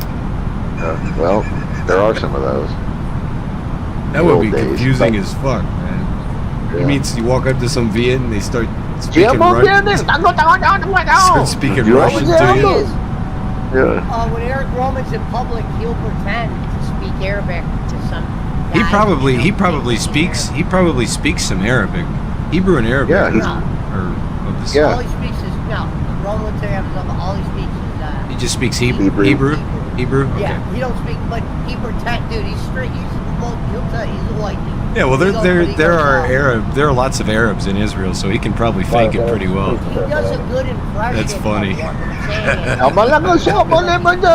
Well, there are some of those. That would be confusing as fuck, man. Yeah. You mean you walk up to some Viet and they start speaking Russian? Start speaking Russian to you? Yeah. When Eric Roman's in public, he'll pretend to speak Arabic to some guy. He probably speaks some Arabic. Hebrew and Arabic. Yeah, All he speaks is Roman would say all he speaks is he just speaks Hebrew. Okay. Yeah, he don't speak, but he pretend, dude. He's straight. He'll tell you he's a white dude. Yeah, well, He goes, but he goes, there are lots of Arabs in Israel, so he can probably fake it pretty well. He does a good impression. That's funny. Of what I'm saying. That's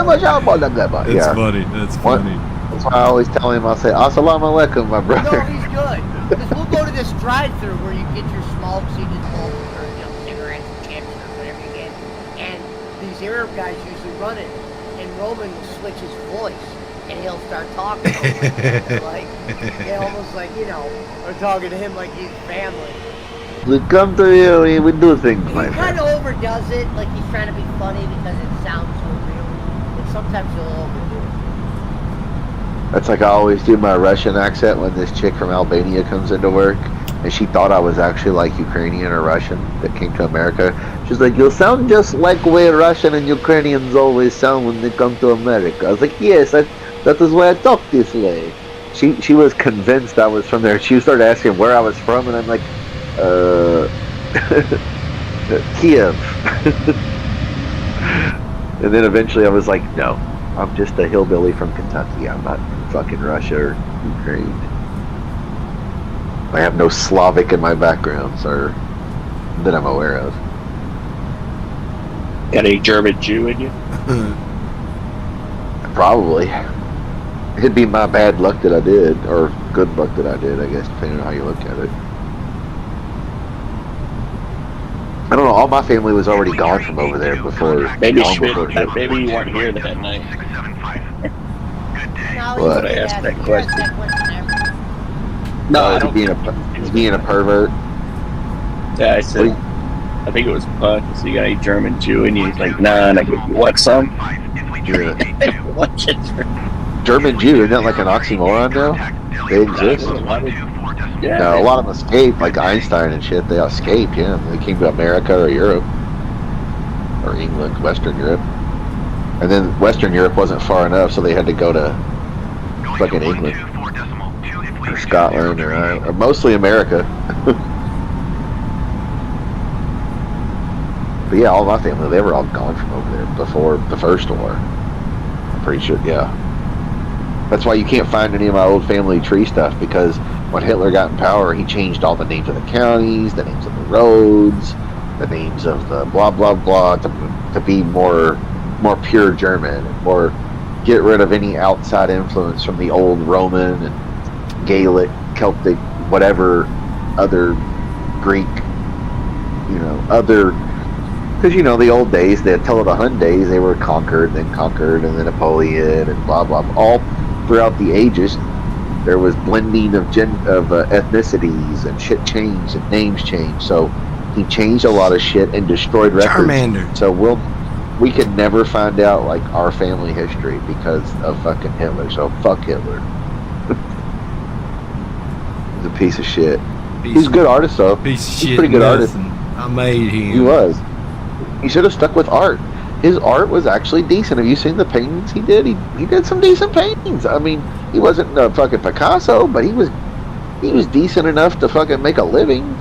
Yeah. funny. That's funny. That's why I always tell him, I say, Assalamu alaikum, my No, brother. he's good. Because we'll go to this drive-thru where you get your small seated bowl or cigarettes and chips or whatever you get, and these Arab guys usually run it, and Roman will switch his voice, and he'll start talking like, almost like, we're talking to him like he's family. We come to you, we do things He like kind that. of overdoes it, like he's trying to be funny because it sounds so real, and sometimes he'll overdo it. That's like I always do my Russian accent when this chick from Albania comes into work, and she thought I was actually like Ukrainian or Russian that came to America. She's like, you sound just like the way Russian and Ukrainians always sound when they come to America. I was like, yes, that is why I talk this way. She was convinced I was from there. She started asking where I was from, and I'm like, Kiev. And then eventually I was like, no, I'm just a hillbilly from Kentucky. I'm not fucking Russia or Ukraine. I have no Slavic in my background, sir, that I'm aware of. Got a German Jew in you? Probably. It'd be my bad luck that I did, or good luck that I did, I guess, depending on how you look at it. I don't know, all my family was already gone from over there before. Maybe long Schmidt, before Hitler. maybe you weren't here that night. No, What? I asked that he question. asked that question every No, I Is don't. he being a pervert? Yeah, I said. I think it was Puck. So you got a German Jew, and he's like, "Nah." And I go, "You want some?" Yeah. What? German Jew, isn't that like an oxymoron now? They exist. Yeah. No, a lot of them escaped, like Einstein and shit. They escaped, yeah. They came to America or Europe. Or England, Western Europe. And then Western Europe wasn't far enough, so they had to go to fucking England. Or Scotland, or mostly America. But yeah, all my family, they were all gone from over there before the first war. I'm pretty sure, yeah. That's why you can't find any of my old family tree stuff, because when Hitler got in power, he changed all the names of the counties, the names of the roads, the names of the blah blah blah to be more pure German, and more get rid of any outside influence from the old Roman and Gaelic, Celtic, whatever other Greek, because the old days, the Attila the Hun days, they were conquered, and then Napoleon and blah blah blah. All throughout the ages, there was blending of ethnicities, and shit changed and names changed. So he changed a lot of shit and destroyed records. Charmander. So we can never find out like our family history because of fucking Hitler. So fuck Hitler. He's a piece of shit. He's a good artist though. Piece of He's shit. a pretty good artist. I made him. He was. He should have stuck with art. His art was actually decent. Have you seen the paintings he did? He did some decent paintings. I mean, he wasn't a fucking Picasso, but he was decent enough to fucking make a living.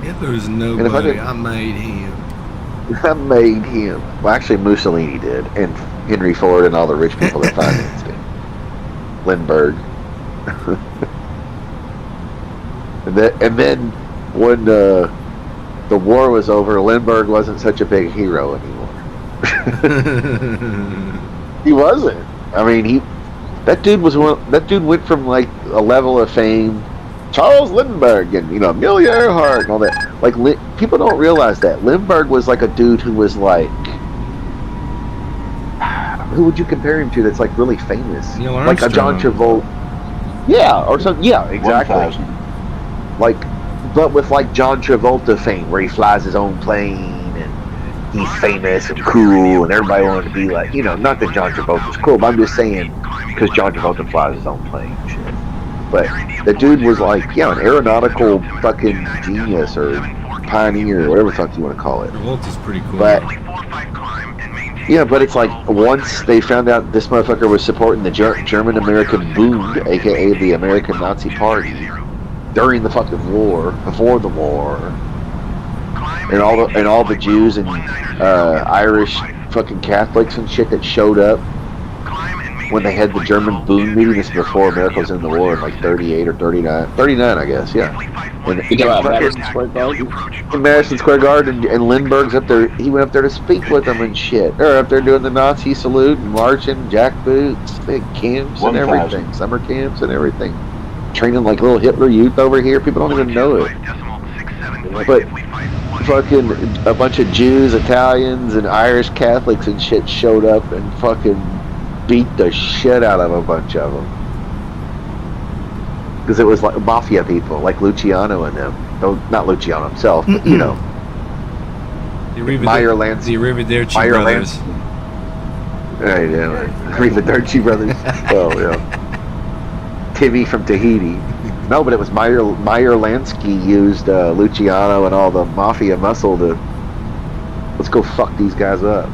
Hitler's nobody. I made him. I made him. Well, actually, Mussolini did, and Henry Ford and all the rich people that financed him. Lindbergh. and then when the war was over, Lindbergh wasn't such a big hero anymore. He wasn't. I mean, that dude went from like a level of fame, Charles Lindbergh, and Amelia Earhart and all that. Like, people don't realize that Lindbergh was like a dude who was like, who would you compare him to? That's like really famous, Neil like a John Armstrong. Travolta. Yeah, or something. Yeah, exactly. 1,000. Like, but with like John Travolta fame, where he flies his own plane and he's famous and cool, and everybody wanted to be like, not that John Travolta's cool, but I'm just saying because John Travolta flies his own plane and shit. But the dude was like, an aeronautical fucking genius or pioneer, or whatever the fuck you want to call it. Travolta's pretty cool. But but it's like once they found out this motherfucker was supporting the German-American Bund, aka the American Nazi Party, during the fucking war, before the war, and all the Jews and Irish fucking Catholics and shit that showed up, when they had the German Boon meeting. This is before America was in the war in like 38 or 39. 39, I guess, yeah. And You know about fucking- Madison Square Garden? in Madison Square Garden, and Lindbergh's up there. He went up there to speak with them and shit. They're up there doing the Nazi salute and marching, jackboots, big camps and 1,000. everything, summer camps and everything. Training like little Hitler Youth over here. People don't even know it. But fucking a bunch of Jews, Italians, and Irish Catholics and shit showed up and fucking beat the shit out of a bunch of them. Because it was like mafia people, like Luciano and them. Though not Luciano himself, but you know. Meyer Lance. The Arrivederci Meyer brothers. Right, yeah. Arrivederci brothers. Oh, yeah. Timmy from Tahiti. No, but it was Meyer Lansky used Luciano and all the mafia muscle to let's go fuck these guys up.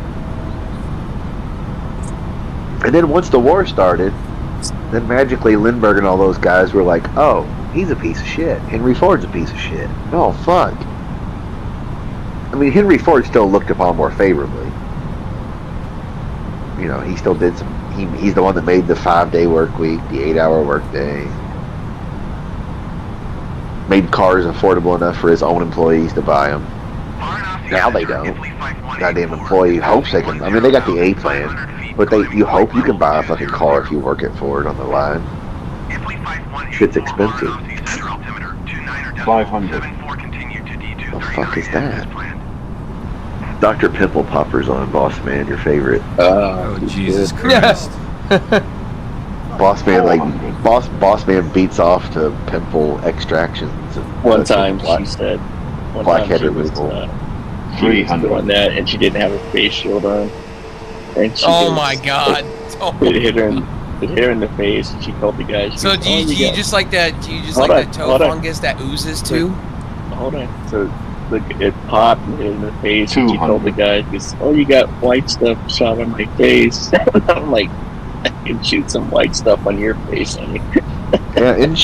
And then once the war started, then magically Lindbergh and all those guys were like, oh, he's a piece of shit. Henry Ford's a piece of shit. Oh, fuck. I mean, Henry Ford still looked upon more favorably. You know, he still did some. He's the one that made the 5-day work week, the 8-hour work day. Made cars affordable enough for his own employees to buy them. Now they don't. Goddamn employee hopes they can. I mean, they got the A plan, but you hope you can buy a fucking car if you work at Ford on the line. Shit's expensive. 500. What the fuck is that? Dr. Pimple Popper's on, Boss Man, your favorite. Oh, Jesus Christ. Boss Man beats off to pimple extractions. And One time she said, blackhead removal. She was doing that and she didn't have a face shield on. And she my God. It hit her in the face and she told the guy. So do you just like that? Do you just like that toe fungus that oozes too? Hold on. So it popped and hit in the face and she told the guy, "Oh, you got white stuff shot on my face." I'm like, I can shoot some white stuff on your face. I mean, yeah, isn't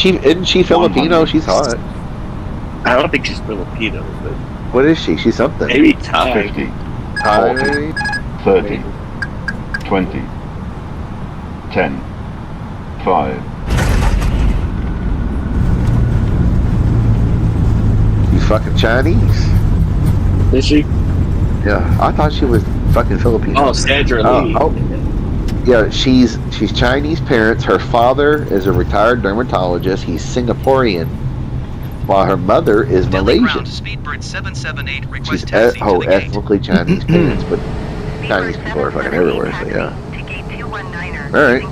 she Filipino? She's hot. I don't think she's Filipino, but what is she? She's something. maybe Thai. 50, Thai. 30, 20, 10, 5. She's fucking Chinese. Is she? Yeah, I thought she was fucking Filipino. Oh, Sandra Lee. Yeah, she's Chinese parents. Her father is a retired dermatologist. He's Singaporean, while her mother is Malaysian. Speedbird 778, request She's taxi to the gate. ethnically Chinese parents, but Chinese people are fucking everywhere. So yeah. All right.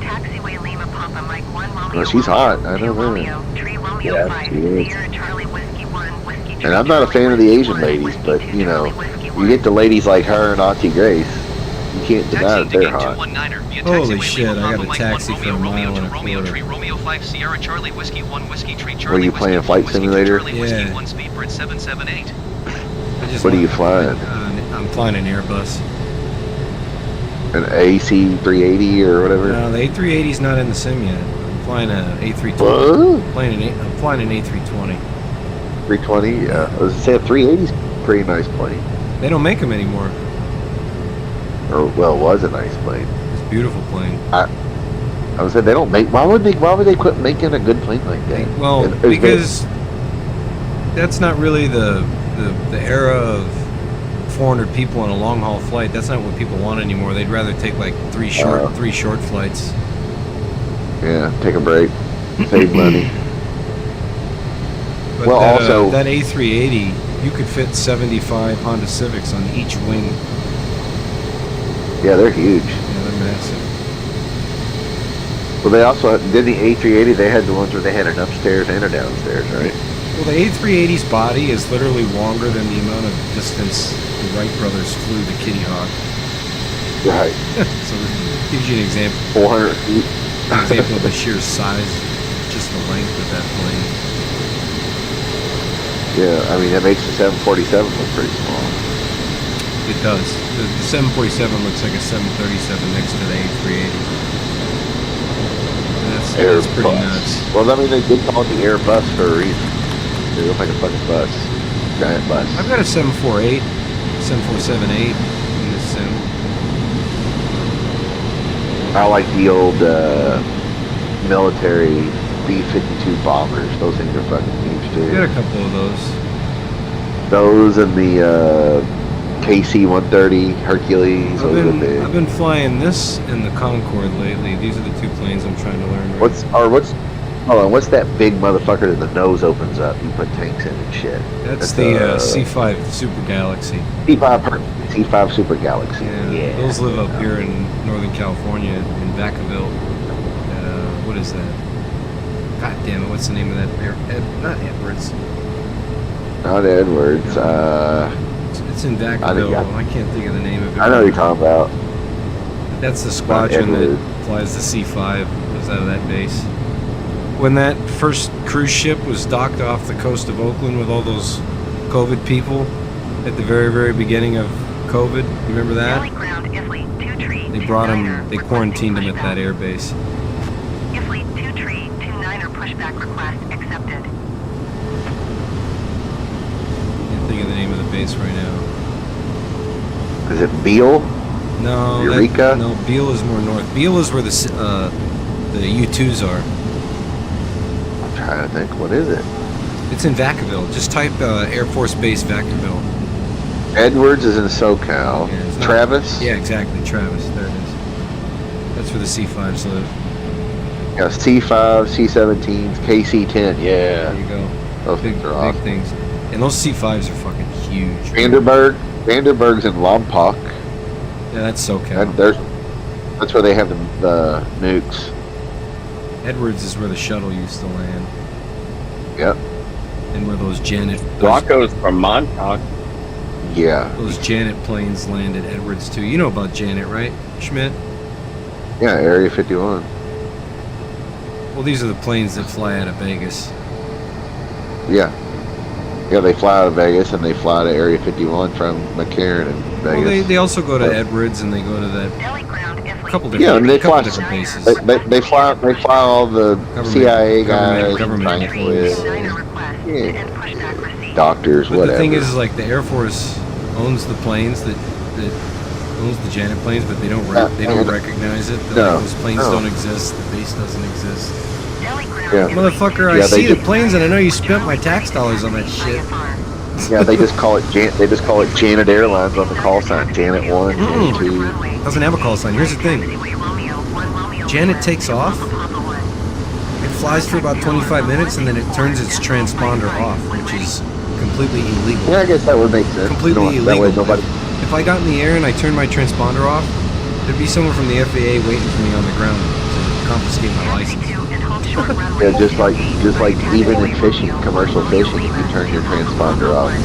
Well, she's hot. I know that. Yeah, she is. And I'm not a fan of the Asian ladies, but you know, you get the ladies like her and Auntie Grace, you can't deny that they're hot. Holy shit, I got a taxi for a mile and a quarter. Were you playing Flight Simulator? Yeah. What are you flying? I'm flying an Airbus. An AC-380 or whatever? No, the A380's not in the sim yet. I'm flying an A320. What? I'm flying an A320. 320? Yeah. I was gonna say a 380's pretty nice plane. They don't make them anymore. Or, well, it was a nice plane. It's a beautiful plane. I would say they don't make. Why would they quit making a good plane like that? Well, because that's not really the era of 400 people on a long haul flight. That's not what people want anymore. They'd rather take like three short flights. Yeah, take a break, save money. But well, that, also that A380, you could fit 75 Honda Civics on each wing. Yeah, they're huge. Yeah, they're massive. Well, they also did the A380. They had the ones where they had an upstairs and a downstairs, right? Well, the A380's body is literally longer than the amount of distance the Wright brothers flew the Kitty Hawk. Right. So it gives you an example. 400 feet. An example of the sheer size, just the length of that plane. Yeah, I mean, that makes the 747 look pretty small. It does. The 747 looks like a 737 next to the A380. That's pretty nuts. Well, I mean, they did call it the Airbus for a reason. They look like a fucking bus. Giant bus. I've got a 748, 747-8 in this sim. I like the old military B-52 bombers. Those things are fucking huge too. We got a couple of those. Those and the KC-130 Hercules. Those are big. I've been flying this in the Concorde lately. These are the two planes I'm trying to learn. What's that big motherfucker that the nose opens up? You put tanks in and shit. That's the C5 Super Galaxy. C5 Super Galaxy. Yeah. Those live up here in Northern California in Vacaville. What is that? God damn it! What's the name of that? Not Edwards. Not Edwards. It's in Vacaville. I can't think of the name of it. I know what you're talking about. That's the squadron that flies the C5. Goes out of that base. When that first cruise ship was docked off the coast of Oakland with all those COVID people at the very, very beginning of COVID, you remember that? They brought them, they quarantined them at that air base. Fleet 2-29er pushback request accepted. Can't think of the name of the base right now. Is it Beale? No, Eureka? No, Beale is more north. Beale is where the U-2s are. I'm trying to think. What is it? It's in Vacaville. Just type Air Force Base Vacaville. Edwards is in SoCal. Yeah, Travis? Yeah, exactly. Travis. There it is. That's where the C5s live. Yeah, C5, C-17s, KC-10. Yeah. There you go. Those things are awesome. Big things. And those C5s are fucking huge. Vandenberg's in Lompoc. Yeah, that's SoCal. That's where they have the nukes. Edwards is where the shuttle used to land. Yep. And where those Janet... Rocco's from Montauk. Yeah. Those Janet planes land at Edwards, too. You know about Janet, right, Schmidt? Yeah, Area 51. Well, these are the planes that fly out of Vegas. Yeah. Yeah, they fly out of Vegas and they fly to Area 51 from McCarran and Vegas. Well, they also go to Edwards and they go to that couple different, and they fly different bases. They fly all the CIA guys, government employees. Doctors, but whatever. The thing is, like, the Air Force owns the planes that owns the Janet planes, but they don't recognize it. Those planes don't exist. The base doesn't exist. Yeah. Motherfucker, I see the planes, and I know you spent my tax dollars on that shit. Yeah, they just call it Janet Airlines on the call sign. Janet 1, Janet 2. Doesn't have a call sign. Here's the thing. Janet takes off. It flies for about 25 minutes, and then it turns its transponder off, which is completely illegal. Yeah, I guess that would make sense. Completely illegal. That way nobody... If I got in the air and I turned my transponder off, there'd be someone from the FAA waiting for me on the ground to confiscate my license. Yeah, just like even in fishing, commercial fishing, if you turn your transponder off. I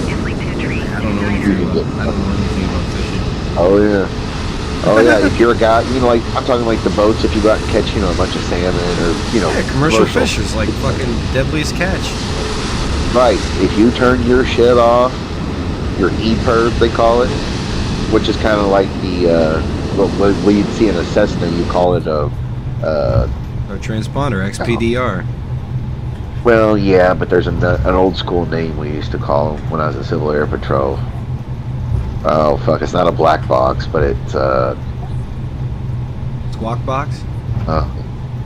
don't know anything about fishing. Oh yeah. Oh yeah, if you're a guy, like, I'm talking like the boats, if you go out and catch, a bunch of salmon or, Yeah, commercial fishers, like fucking deadliest catch. Right. If you turn your shit off, your EPIRB, they call it, which is kind of like the, what you'd see in a Cessna, you call it a transponder, XPDR. Well, yeah, but there's an old school name we used to call them when I was in Civil Air Patrol. Oh, fuck, it's not a black box, but it's, Squawk box?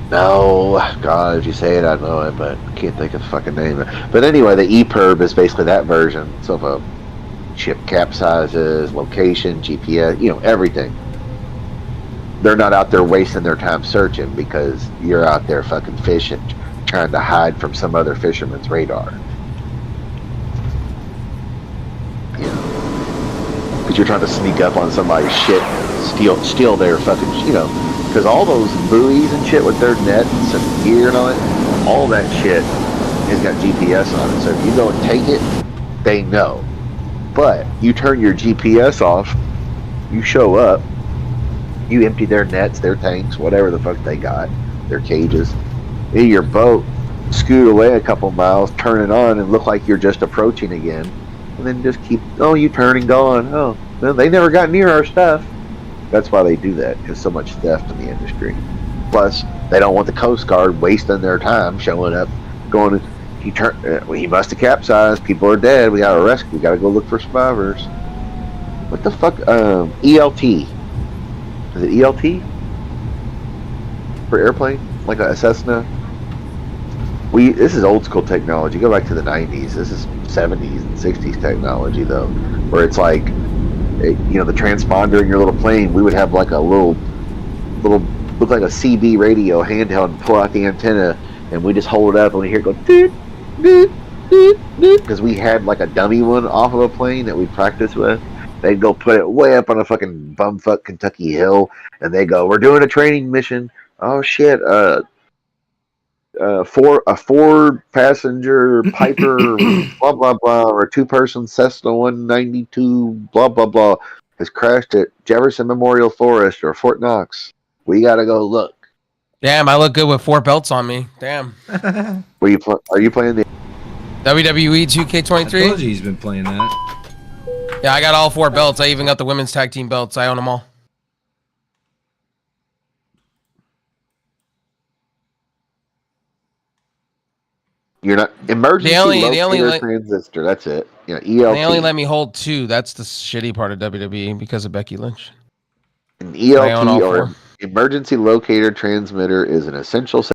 No, God, if you say it, I know it, but I can't think of the fucking name. But anyway, the EPIRB is basically that version. So if a ship capsizes, location, GPS, everything. They're not out there wasting their time searching because you're out there fucking fishing, trying to hide from some other fisherman's radar. Because you're trying to sneak up on somebody's shit and steal their fucking, because all those buoys and shit with their nets and gear and all that shit has got GPS on it. So if you go and take it, they know. But you turn your GPS off, you show up, you empty their nets, their tanks, whatever the fuck they got, their cages, in your boat, scoot away a couple miles, turn it on, and look like you're just approaching again. And then just keep, you turn and going. Oh, well, they never got near our stuff. That's why they do that. There's so much theft in the industry. Plus, they don't want the Coast Guard wasting their time showing up, going, he must have capsized. People are dead. We gotta rescue. We gotta go look for survivors. What the fuck? ELT. Is it ELT? for airplane, like a Cessna. This is old school technology. Go back to the 90s. This is 70s and 60s technology though, where it's like, the transponder in your little plane. We would have like a little look like a CB radio handheld and pull out the antenna, and we just hold it up and we hear it go doot doot doot doot because we had like a dummy one off of a plane that we practiced with. They'd go put it way up on a fucking bumfuck Kentucky hill, and they go, "We're doing a training mission." Oh shit! For a 4-passenger Piper, blah blah blah, or a 2-person Cessna 192, blah blah blah, has crashed at Jefferson Memorial Forest or Fort Knox. We gotta go look. Damn, I look good with 4 belts on me. Damn. Are you playing the WWE 2K23? I told you he's been playing that. Yeah, I got all 4 belts. I even got the women's tag team belts. I own them all. You're not emergency They only transistor. That's it. ELT. They only let me hold 2. That's the shitty part of WWE because of Becky Lynch. An ELT or emergency locator transmitter is an essential